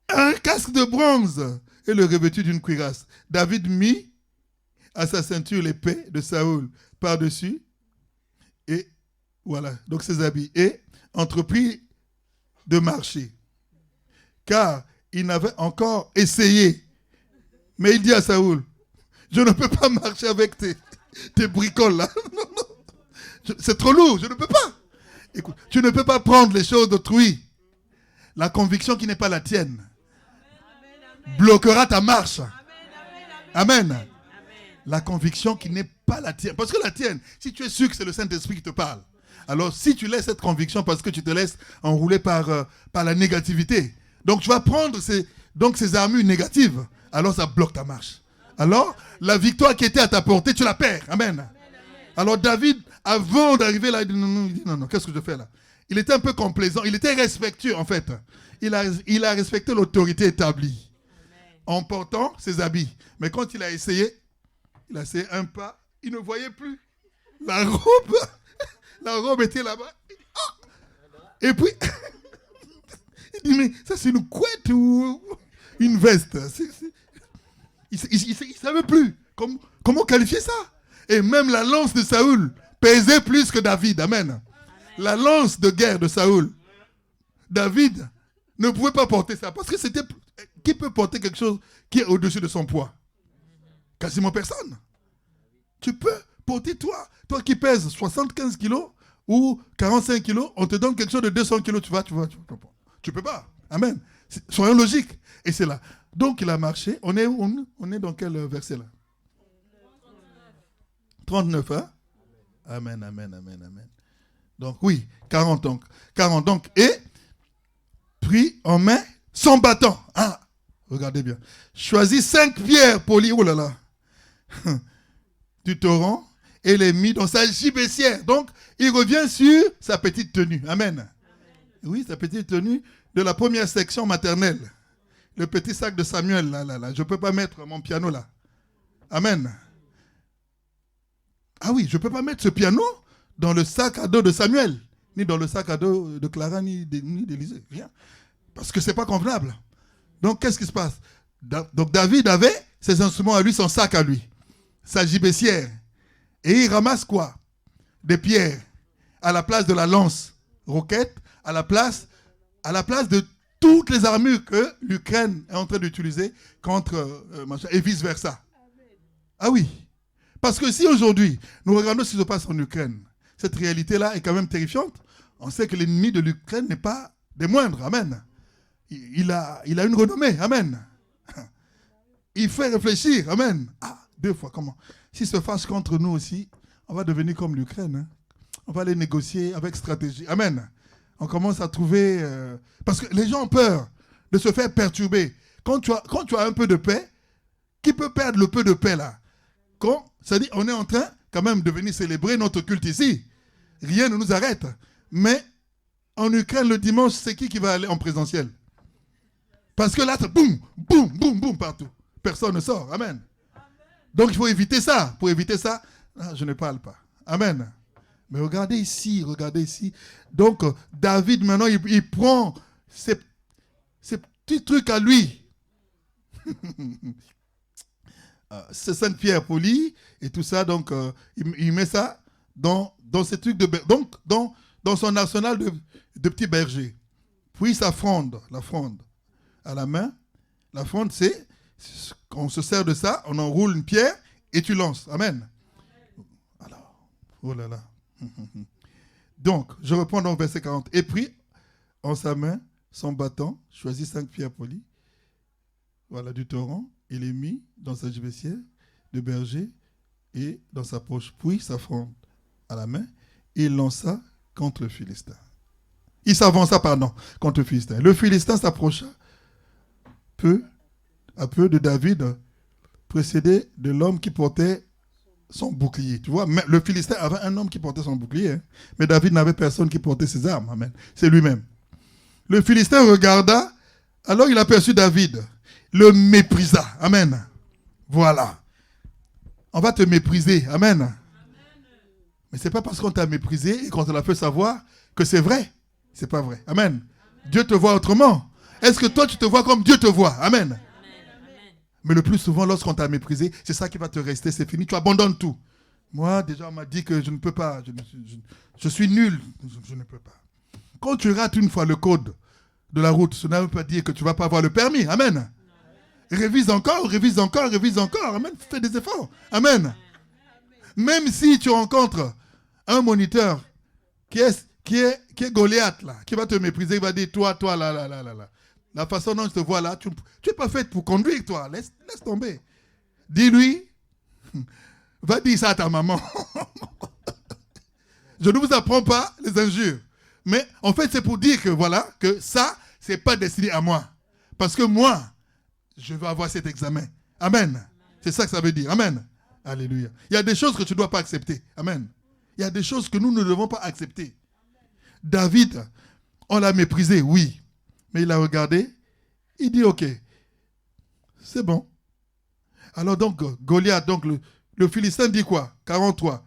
un casque de bronze et le revêtu d'une cuirasse. David mit à sa ceinture l'épée de Saül par-dessus. Et voilà, donc ses habits. Et entreprit de marcher. Car il n'avait encore essayé. Mais il dit à Saül, je ne peux pas marcher avec tes bricoles là. Non. C'est trop lourd, je ne peux pas. Écoute, tu ne peux pas prendre les choses d'autrui. La conviction qui n'est pas la tienne bloquera ta marche. Amen. La conviction qui n'est pas la tienne. Parce que la tienne, si tu es sûr que c'est le Saint-Esprit qui te parle, alors si tu laisses cette conviction parce que tu te laisses enrouler par la négativité, donc tu vas prendre ces armures négatives, alors ça bloque ta marche. Alors, la victoire qui était à ta portée, tu la perds. Amen. Alors David, avant d'arriver là, il dit non, qu'est-ce que je fais là? Il était un peu complaisant, il était respectueux en fait. Il a respecté l'autorité établie en portant ses habits. Mais quand il a essayé un pas, il ne voyait plus. La robe était là-bas. Et puis, il dit, mais ça c'est une couette ou une veste? Il ne savait plus comment qualifier ça. Et même la lance de Saül pesait plus que David. Amen. La lance de guerre de Saül. David ne pouvait pas porter ça. Parce que c'était... Qui peut porter quelque chose qui est au-dessus de son poids? Quasiment personne. Tu peux porter toi qui pèses 75 kilos ou 45 kilos, on te donne quelque chose de 200 kilos, tu peux pas. Amen. Soyons logiques. Et c'est là. Donc il a marché. On est dans quel verset là? 39, hein? Amen, amen, amen, amen. Donc oui, 40 donc. 40 donc. Et prit en main son bâton. Ah, regardez bien. Choisit 5 pierres polies. Oh là là. Du torrent. Et les mit dans sa gibecière. Donc, il revient sur sa petite tenue. Amen. Amen. Oui, sa petite tenue de la première section maternelle. Le petit sac de Samuel, là. Je ne peux pas mettre mon piano là. Amen. Ah oui, je ne peux pas mettre ce piano dans le sac à dos de Samuel, ni dans le sac à dos de Clara, ni d'Élisée. Rien. Parce que ce n'est pas convenable. Donc, qu'est-ce qui se passe? Donc, David avait ses instruments à lui, son sac à lui, sa gibecière. Et il ramasse quoi? Des pierres à la place de la lance roquette, à la place de toutes les armures que l'Ukraine est en train d'utiliser contre et vice-versa. Ah oui. Parce que si aujourd'hui, nous regardons ce qui se passe en Ukraine, cette réalité-là est quand même terrifiante. On sait que l'ennemi de l'Ukraine n'est pas des moindres. Amen. Il a une renommée. Amen. Il fait réfléchir. Amen. Ah, 2 fois, comment? S'il se fâche contre nous aussi, on va devenir comme l'Ukraine. Hein. On va aller négocier avec stratégie. Amen. On commence à trouver... parce que les gens ont peur de se faire perturber. Quand tu as un peu de paix, qui peut perdre le peu de paix là? C'est-à-dire, on est en train quand même de venir célébrer notre culte ici. Rien ne nous arrête. Mais en Ukraine, le dimanche, c'est qui va aller en présentiel? Parce que là, c'est boum, boum, boum, boum partout. Personne ne sort. Amen. Donc, il faut éviter ça. Pour éviter ça, je ne parle pas. Amen. Mais regardez ici, regardez ici. Donc, David, maintenant, il prend ces petits trucs à lui. Ces 5 pierres polies et tout ça. Donc, il met ça dans ces trucs de... Donc, dans son arsenal de petits bergers. Puis, sa fronde, la fronde à la main. La fronde, c'est... On se sert de ça, on enroule une pierre et tu lances. Amen. Alors, oh là là. Donc, je reprends donc verset 40. Et prit en sa main son bâton, choisit 5 pierres polies, voilà, du torrent, et les mit dans sa gibecière de berger et dans sa poche. Puis sa fronde à la main, et il lança contre le Philistin. Il s'avança, contre le Philistin. Le Philistin s'approcha peu à peu de David, précédé de l'homme qui portait son bouclier. Tu vois, le Philistin avait un homme qui portait son bouclier, hein, mais David n'avait personne qui portait ses armes. Amen. C'est lui-même. Le Philistin regarda, alors il aperçut David, le méprisa. Amen. Voilà. On va te mépriser. Amen. Amen. Mais ce n'est pas parce qu'on t'a méprisé et qu'on te l'a fait savoir que c'est vrai. Ce n'est pas vrai. Amen. Amen. Dieu te voit autrement. Est-ce que toi, tu te vois comme Dieu te voit? Amen. Mais le plus souvent, lorsqu'on t'a méprisé, c'est ça qui va te rester, c'est fini. Tu abandonnes tout. Moi, déjà, on m'a dit que je ne peux pas. Je suis nul. Je ne peux pas. Quand tu rates une fois le code de la route, ça ne veut pas dire que tu ne vas pas avoir le permis. Amen. Révise encore, révise encore, révise encore. Amen. Fais des efforts. Amen. Même si tu rencontres un moniteur qui est Goliath, là, qui va te mépriser, il va dire, toi, là. La façon dont je te vois là, tu n'es pas faite pour conduire, toi. Laisse tomber. Dis-lui, va dire ça à ta maman. Je ne vous apprends pas les injures. Mais en fait, c'est pour dire que voilà, que ça, ce n'est pas destiné à moi. Parce que moi, je vais avoir cet examen. Amen. C'est ça que ça veut dire. Amen. Alléluia. Il y a des choses que tu ne dois pas accepter. Amen. Il y a des choses que nous ne devons pas accepter. David, on l'a méprisé, oui. Mais il a regardé, il dit ok, c'est bon. Alors donc, Goliath, donc le Philistin dit quoi? 43.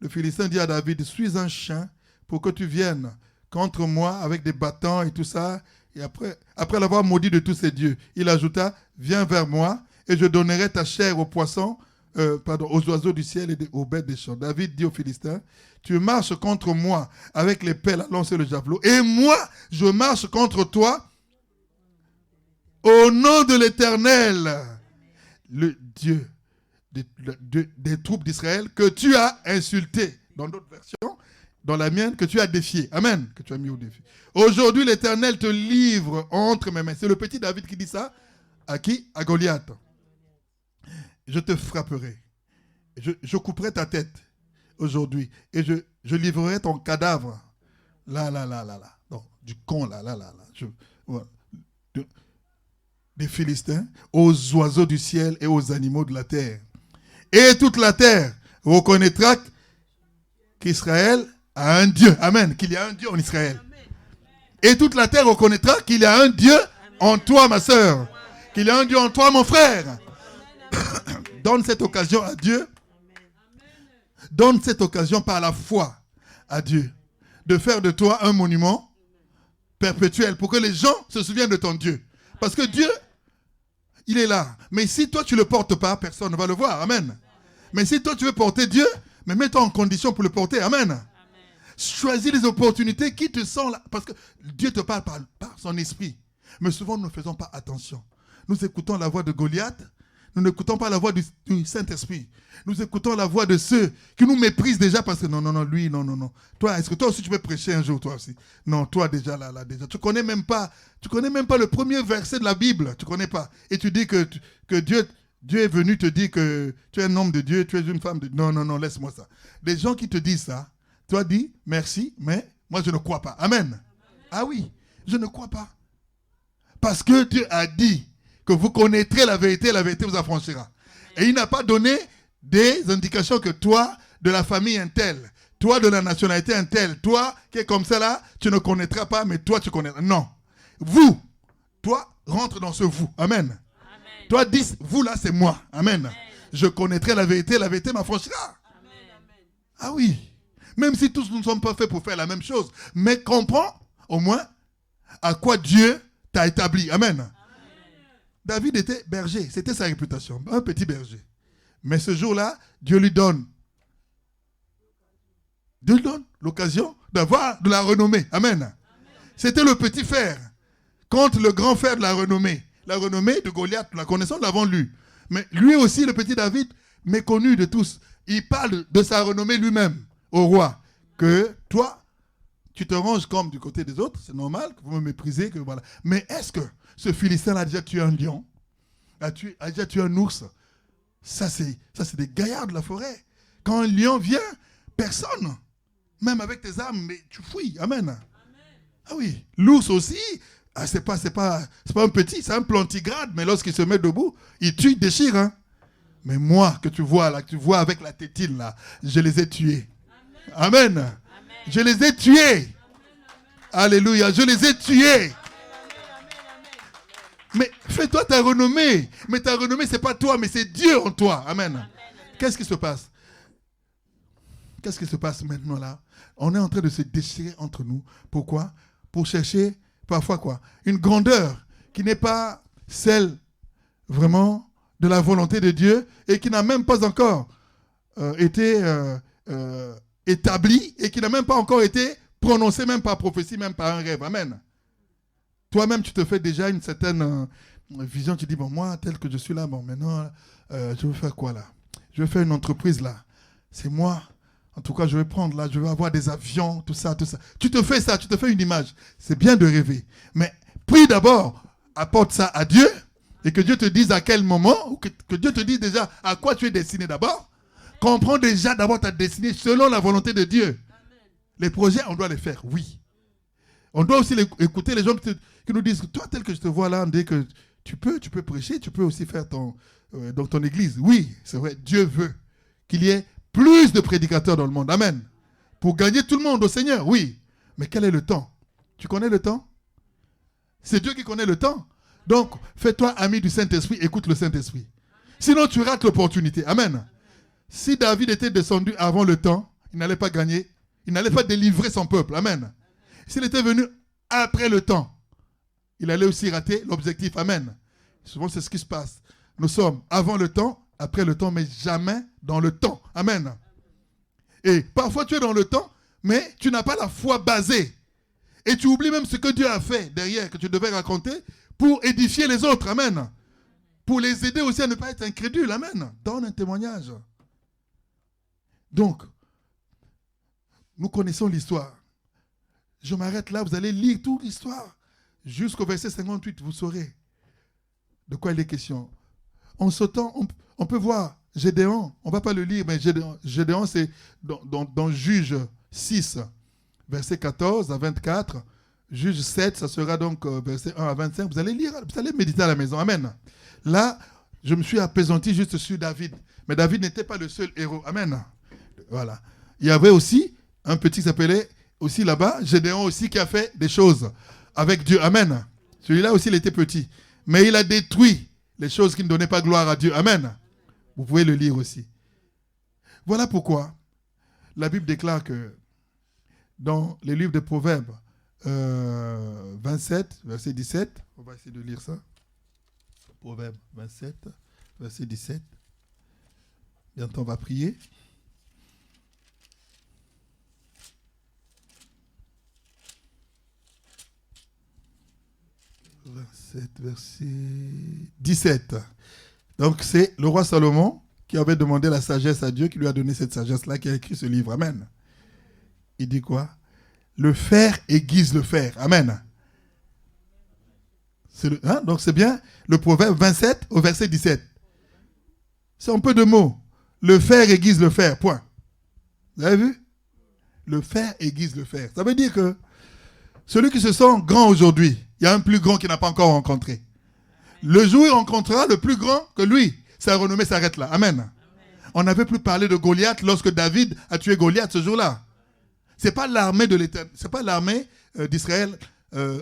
Le Philistin dit à David, suis un chien pour que tu viennes contre moi avec des bâtons et tout ça. Et après l'avoir maudit de tous ses dieux, il ajouta, viens vers moi et je donnerai ta chair aux poissons, aux oiseaux du ciel et aux bêtes des champs. David dit aux Philistins, tu marches contre moi avec les pelles à lancer le javelot, et moi, je marche contre toi au nom de l'Éternel, le Dieu des troupes d'Israël que tu as insulté. Dans d'autres versions, dans la mienne, que tu as défié. Amen, que tu as mis au défi. Aujourd'hui, l'Éternel te livre entre mes mains. C'est le petit David qui dit ça. À qui? À Goliath. Je te frapperai je couperai ta tête aujourd'hui et je livrerai ton cadavre là. Donc, du con là. Voilà. Des Philistins aux oiseaux du ciel et aux animaux de la terre. Et toute la terre reconnaîtra qu'Israël a un Dieu. Amen. Qu'il y a un Dieu en Israël. Et toute la terre reconnaîtra qu'il y a un Dieu en toi, ma sœur. Qu'il y a un Dieu en toi, mon frère. Donne cette occasion à Dieu. Donne cette occasion par la foi à Dieu de faire de toi un monument perpétuel pour que les gens se souviennent de ton Dieu. Parce que Dieu, il est là. Mais si toi, tu ne le portes pas, personne ne va le voir. Amen. Mais si toi, tu veux porter Dieu, mais mets-toi en condition pour le porter. Amen. Choisis les opportunités qui te sont là. Parce que Dieu te parle par son esprit. Mais souvent, nous ne faisons pas attention. Nous écoutons la voix de Goliath. Nous n'écoutons pas la voix du Saint-Esprit. Nous écoutons la voix de ceux qui nous méprisent déjà parce que non, lui, non. Toi, est-ce que toi aussi tu peux prêcher un jour, toi aussi? Non, toi déjà, là, déjà. Tu connais même pas le premier verset de la Bible. Tu connais pas. Et tu dis que Dieu est venu te dire que tu es un homme de Dieu, tu es une femme de Dieu. Non, laisse-moi ça. Les gens qui te disent ça, toi dis merci, mais moi je ne crois pas. Amen. Ah oui, je ne crois pas. Parce que Dieu a dit que vous connaîtrez la vérité vous affranchira. Et il n'a pas donné des indications que toi, de la famille un tel, toi de la nationalité un tel, toi qui es comme ça là, tu ne connaîtras pas, mais toi tu connaîtras. Non. Vous, toi, rentre dans ce vous. Amen. Amen. Toi, dis, vous là, c'est moi. Amen. Amen. Je connaîtrai la vérité m'affranchira. Ah oui. Même si tous nous ne sommes pas faits pour faire la même chose, mais comprends au moins à quoi Dieu t'a établi. Amen. David était berger, c'était sa réputation, un petit berger. Mais ce jour-là, Dieu lui donne l'occasion d'avoir de la renommée. Amen. C'était le petit frère contre le grand frère de la renommée. La renommée de Goliath, nous la connaissons, nous l'avons lu. Mais lui aussi, le petit David, méconnu de tous, il parle de sa renommée lui-même au roi. Que toi, tu te ranges comme du côté des autres, c'est normal que vous me méprisez. Que voilà. Mais est-ce que ce Philistin a déjà tué un lion, a déjà tué un ours? Ça, c'est des gaillards de la forêt. Quand un lion vient, personne, même avec tes armes, mais tu fouilles. Amen. Ah oui, l'ours aussi, c'est pas un petit, c'est un plantigrade, mais lorsqu'il se met debout, il tue, il déchire. Hein. Mais moi, que tu vois avec la tétine là, je les ai tués. Amen. Amen. Je les ai tués. Alléluia, je les ai tués. Mais fais-toi ta renommée. Mais ta renommée, ce n'est pas toi, mais c'est Dieu en toi. Amen. Qu'est-ce qui se passe? Qu'est-ce qui se passe maintenant là? On est en train de se déchirer entre nous. Pourquoi? Pour chercher parfois quoi? Une grandeur qui n'est pas celle vraiment de la volonté de Dieu et qui n'a même pas encore été établie et qui n'a même pas encore été prononcée, même par prophétie, même par un rêve. Amen. Toi-même, tu te fais déjà une certaine vision. Tu dis, bon, moi, tel que je suis là, bon, maintenant, je veux faire quoi là? Je veux faire une entreprise là. C'est moi. En tout cas, je vais prendre là, je vais avoir des avions, tout ça. Tu te fais ça, tu te fais une image. C'est bien de rêver. Mais prie d'abord, apporte ça à Dieu et que Dieu te dise à quel moment, ou que Dieu te dise déjà à quoi tu es destiné d'abord. Comprends déjà d'abord ta destinée selon la volonté de Dieu. Amen. Les projets, on doit les faire, oui. On doit aussi écouter les gens qui nous disent, toi, tel que je te vois là, on dit que tu peux prêcher, tu peux aussi faire dans ton église. Oui, c'est vrai, Dieu veut qu'il y ait plus de prédicateurs dans le monde. Amen. Pour gagner tout le monde au Seigneur, oui. Mais quel est le temps? Tu connais le temps? C'est Dieu qui connaît le temps. Donc, fais-toi ami du Saint-Esprit, écoute le Saint-Esprit. Sinon, tu rates l'opportunité. Amen. Si David était descendu avant le temps, il n'allait pas gagner, il n'allait pas délivrer son peuple. Amen. S'il était venu après le temps, il allait aussi rater l'objectif. Amen. Souvent, c'est ce qui se passe. Nous sommes avant le temps, après le temps, mais jamais dans le temps. Amen. Et parfois, tu es dans le temps, mais tu n'as pas la foi basée. Et tu oublies même ce que Dieu a fait derrière, que tu devais raconter, pour édifier les autres. Amen. Pour les aider aussi à ne pas être incrédules. Amen. Donne un témoignage. Donc, nous connaissons l'histoire. Je m'arrête là, vous allez lire toute l'histoire. Jusqu'au verset 58, vous saurez de quoi il est question. En sautant, on peut voir Gédéon, on ne va pas le lire, mais Gédéon c'est dans Juge 6, verset 14 à 24. Juge 7, ça sera donc verset 1 à 25. Vous allez lire, vous allez méditer à la maison. Amen. Là, je me suis appesanti juste sur David. Mais David n'était pas le seul héros. Amen. Voilà. Il y avait aussi un petit qui s'appelait aussi là-bas, Gédéon aussi, qui a fait des choses avec Dieu. Amen. Celui-là aussi, il était petit. Mais il a détruit les choses qui ne donnaient pas gloire à Dieu. Amen. Vous pouvez le lire aussi. Voilà pourquoi la Bible déclare que dans les livres de Proverbes 27, verset 17, on va essayer de lire ça. Proverbes 27, verset 17. Bientôt on va prier. 27, verset 17. Donc c'est le roi Salomon qui avait demandé la sagesse à Dieu, qui lui a donné cette sagesse-là, qui a écrit ce livre. Amen. Il dit quoi? Le fer aiguise le fer. Amen. Donc c'est bien le proverbe 27 au verset 17. C'est un peu de mots. Le fer aiguise le fer. Point. Vous avez vu? Le fer aiguise le fer. Ça veut dire que celui qui se sent grand aujourd'hui, il y a un plus grand qu'il n'a pas encore rencontré. Le jour où il rencontrera le plus grand que lui, sa renommée s'arrête là. Amen. On n'avait plus parlé de Goliath lorsque David a tué Goliath ce jour-là. Ce n'est pas l'armée de l'Éternel, c'est pas l'armée d'Israël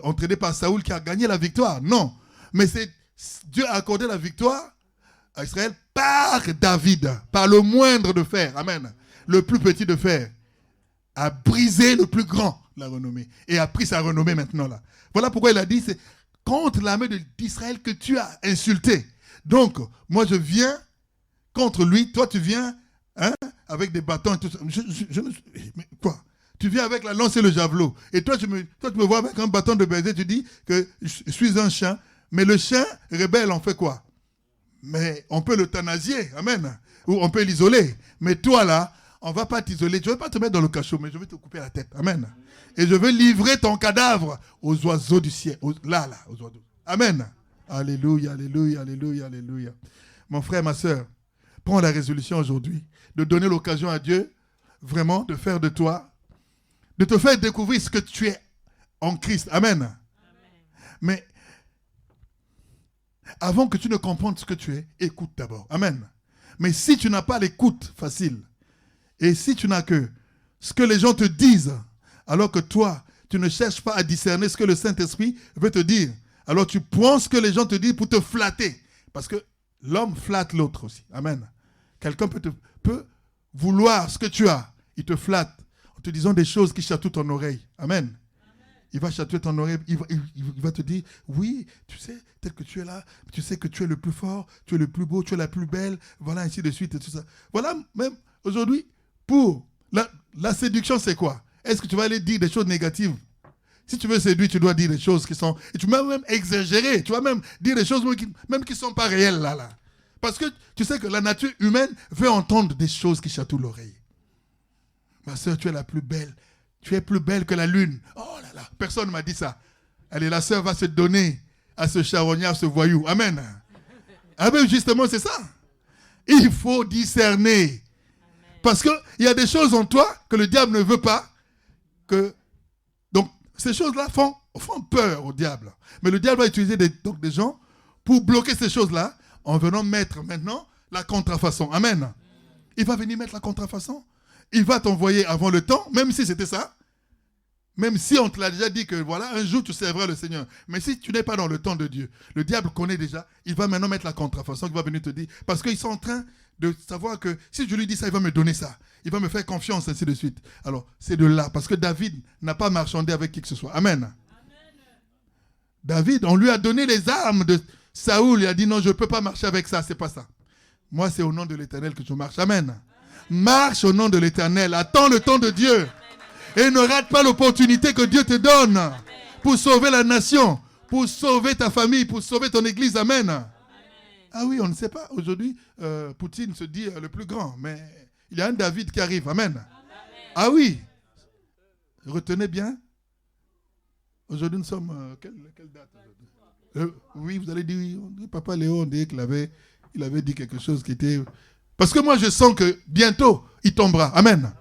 entraînée par Saoul qui a gagné la victoire. Non. Mais c'est Dieu a accordé la victoire à Israël par David, par le moindre de fer. Amen. Le plus petit de fer a brisé le plus grand, la renommée, et a pris sa renommée maintenant là. Voilà pourquoi il a dit, c'est contre l'armée d'Israël que tu as insulté. Donc, moi je viens contre lui, toi tu viens avec des bâtons et tout ça. Mais quoi? Tu viens avec la lance et le javelot. Et toi tu me vois avec un bâton de baiser, tu dis que je suis un chien. Mais le chien rebelle, on fait quoi? Mais on peut l'euthanasier, amen. Ou on peut l'isoler. Mais toi là, on ne va pas t'isoler. Je ne vais pas te mettre dans le cachot, mais je vais te couper la tête. Amen. Et je vais livrer ton cadavre aux oiseaux du ciel. Aux oiseaux. Amen. Alléluia, alléluia, alléluia, alléluia. Mon frère, ma soeur, prends la résolution aujourd'hui de donner l'occasion à Dieu, vraiment, de faire de toi, de te faire découvrir ce que tu es en Christ. Amen. Amen. Mais avant que tu ne comprennes ce que tu es, écoute d'abord. Amen. Mais si tu n'as pas l'écoute facile, et si tu n'as que ce que les gens te disent, alors que toi, tu ne cherches pas à discerner ce que le Saint-Esprit veut te dire, alors tu prends ce que les gens te disent pour te flatter. Parce que l'homme flatte l'autre aussi. Amen. Quelqu'un peut vouloir ce que tu as. Il te flatte en te disant des choses qui chatouillent ton oreille. Amen. Il va chatouiller ton oreille, il va te dire, oui, tu sais, tel que tu es là, tu sais que tu es le plus fort, tu es le plus beau, tu es la plus belle, voilà, ainsi de suite, et tout ça. Voilà, même aujourd'hui, pour la séduction, c'est quoi? Est-ce que tu vas aller dire des choses négatives? Si tu veux séduire, tu dois dire des choses qui sont... Et tu vas même exagérer, tu vas même dire des choses même qui ne sont pas réelles, là. Parce que tu sais que la nature humaine veut entendre des choses qui chatouillent l'oreille. Ma soeur, tu es la plus belle. Tu es plus belle que la lune. Oh là là, personne ne m'a dit ça. Allez, la soeur va se donner à ce charognard, à ce voyou. Amen. Ah ben justement, c'est ça. Il faut discerner. Parce qu'il y a des choses en toi que le diable ne veut pas. Donc, ces choses-là font peur au diable. Mais le diable va utiliser des gens pour bloquer ces choses-là en venant mettre maintenant la contrefaçon. Amen. Il va venir mettre la contrefaçon. Il va t'envoyer avant le temps, même si c'était ça. Même si on te l'a déjà dit que voilà, un jour tu serviras le Seigneur. Mais si tu n'es pas dans le temps de Dieu, le diable connaît déjà, il va maintenant mettre la contrefaçon, il va venir te dire. Parce qu'ils sont en train de savoir que si je lui dis ça, il va me donner ça. Il va me faire confiance, ainsi de suite. Alors, c'est de là. Parce que David n'a pas marchandé avec qui que ce soit. Amen. Amen. David, on lui a donné les armes de Saoul. Il a dit non, je ne peux pas marcher avec ça. C'est pas ça. Moi, c'est au nom de l'Éternel que je marche. Amen. Amen. Marche au nom de l'Éternel. Attends le temps de Dieu. Et ne rate pas l'opportunité que Dieu te donne pour sauver la nation, pour sauver ta famille, pour sauver ton église. Amen. Amen. Ah oui, on ne sait pas. Aujourd'hui, Poutine se dit le plus grand. Mais il y a un David qui arrive. Amen. Amen. Ah oui. Retenez bien. Aujourd'hui, nous sommes... quelle date aujourd'hui? Oui, vous allez dire, Papa Léon, il avait dit quelque chose qui était Parce que moi, je sens que bientôt, il tombera. Amen.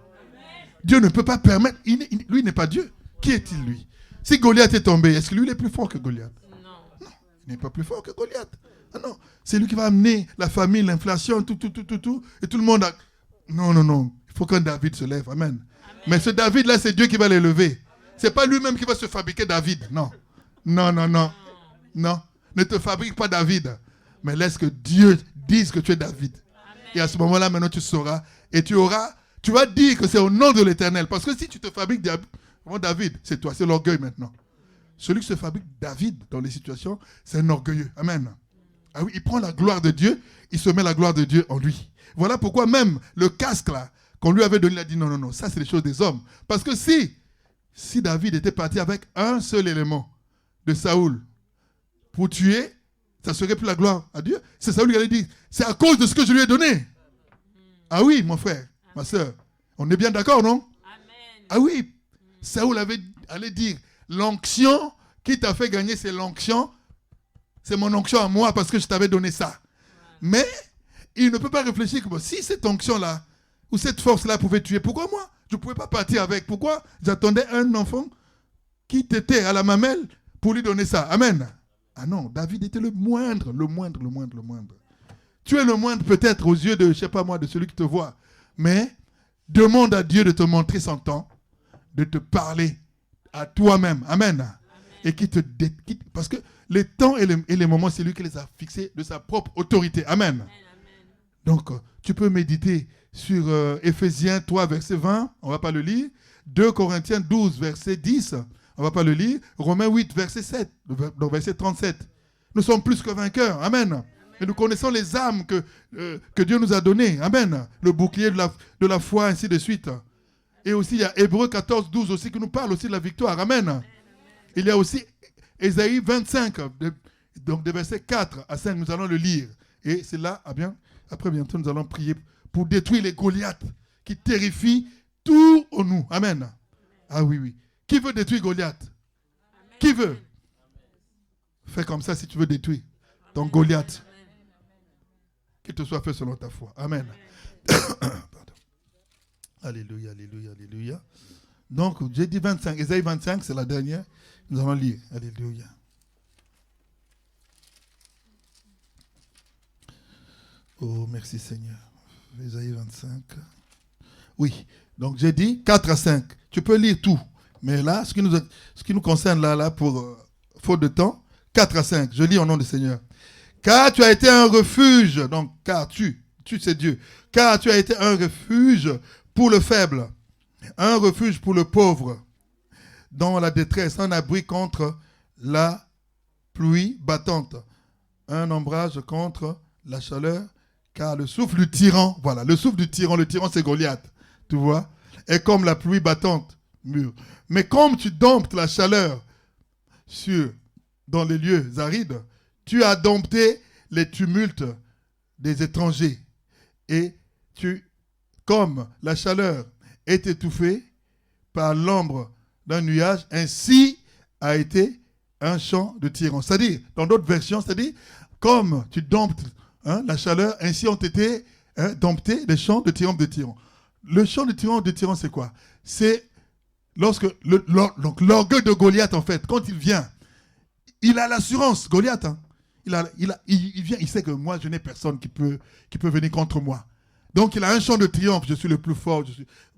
Dieu ne peut pas permettre. Lui n'est pas Dieu. Qui est-il, lui? Si Goliath est tombé, est-ce que lui, il est plus fort que Goliath? Non. Il n'est pas plus fort que Goliath. Ah non. C'est lui qui va amener la famine, l'inflation, tout. Et tout le monde a... Non. Il faut qu'un David se lève. Amen. Mais ce David-là, c'est Dieu qui va l'élever. Ce n'est pas lui-même qui va se fabriquer David. Non. Ne te fabrique pas David. Mais laisse que Dieu dise que tu es David. Et à ce moment-là, maintenant, tu sauras. Et tu vas dire que c'est au nom de l'Éternel. Parce que si tu te fabriques David, c'est toi, c'est l'orgueil maintenant. Celui qui se fabrique David dans les situations, c'est un orgueilleux. Amen. Ah oui, il prend la gloire de Dieu, il se met la gloire de Dieu en lui. Voilà pourquoi même le casque là, qu'on lui avait donné, il a dit non, ça c'est les choses des hommes. Parce que si David était parti avec un seul élément de Saoul pour tuer, ça serait plus la gloire à Dieu. C'est Saoul qui allait dire, c'est à cause de ce que je lui ai donné. Ah oui, mon frère, ma soeur, on est bien d'accord, non? Amen. Ah oui, Saoul allait dire, l'onction qui t'a fait gagner, c'est l'onction, c'est mon onction à moi parce que je t'avais donné ça. Mais il ne peut pas réfléchir que si cette onction-là, ou cette force-là pouvait tuer, pourquoi moi? Je ne pouvais pas partir avec. Pourquoi j'attendais un enfant qui t'était à la mamelle pour lui donner ça? Amen. Ah non, David était le moindre. Tu es le moindre peut-être aux yeux de, je ne sais pas moi, de celui qui te voit. Mais demande à Dieu de te montrer son temps, de te parler à toi-même. Amen. Et qui te parce que les temps et les moments, c'est lui qui les a fixés de sa propre autorité. Amen. Donc, tu peux méditer sur Éphésiens 3, verset 20, on ne va pas le lire. 2 Corinthiens 12, verset 10, on ne va pas le lire. Romains 8, verset 7, donc verset 37. Nous sommes plus que vainqueurs. Amen. Et nous connaissons les armes que Dieu nous a données. Amen. Le bouclier de la foi, ainsi de suite. Et aussi, il y a Hébreux 14, 12 aussi qui nous parle aussi de la victoire. Amen. Il y a aussi Ésaïe 25, donc des versets 4 à 5, nous allons le lire. Et c'est là, après bientôt, nous allons prier pour détruire les Goliaths qui terrifient tout en nous. Amen. Ah oui. Qui veut détruire Goliath? Amen. Qui veut? Amen. Fais comme ça si tu veux détruire ton Goliath. Qu'il te soit fait selon ta foi. Amen. Alléluia. Donc, j'ai dit 25. Ésaïe 25, c'est la dernière. Nous allons lire. Alléluia. Oh, merci Seigneur. Ésaïe 25. Oui, donc j'ai dit 4 à 5. Tu peux lire tout. Mais là, ce qui nous concerne là pour faute de temps, 4 à 5. Je lis au nom du Seigneur. Car tu as été un refuge. Donc, car tu c'est Dieu. Car tu as été un refuge pour le faible. Un refuge pour le pauvre. Dans la détresse, un abri contre la pluie battante. Un ombrage contre la chaleur. Car le souffle du tyran, voilà, le souffle du tyran, le tyran c'est Goliath, tu vois, est comme la pluie battante, mûre. Mais comme tu domptes la chaleur dans les lieux arides, tu as dompté les tumultes des étrangers. Et comme la chaleur est étouffée par l'ombre d'un nuage, ainsi a été un chant de tyran. C'est-à-dire, dans d'autres versions, c'est-à-dire, comme tu domptes la chaleur, ainsi ont été domptés les chants de tyran. Le chant de tyran, c'est quoi? C'est lorsque l'orgueil de Goliath, en fait, quand il vient, il a l'assurance, Goliath, il vient, il sait que moi, je n'ai personne qui peut venir contre moi. Donc, il a un chant de triomphe, je suis le plus fort,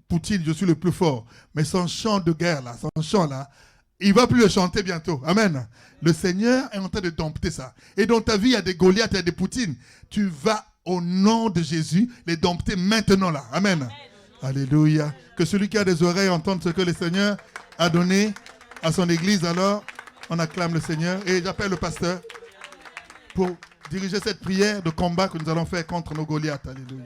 Poutine, je suis le plus fort. Mais son chant de guerre, là, son chant, là, il ne va plus le chanter bientôt. Amen. Le Seigneur est en train de dompter ça. Et dans ta vie, il y a des Goliaths, il y a des Poutines. Tu vas, au nom de Jésus, les dompter maintenant là. Amen. Amen. Alléluia. Que celui qui a des oreilles entende ce que le Seigneur a donné à son église. Alors, on acclame le Seigneur. Et j'appelle le pasteur pour diriger cette prière de combat que nous allons faire contre nos Goliaths. Alléluia.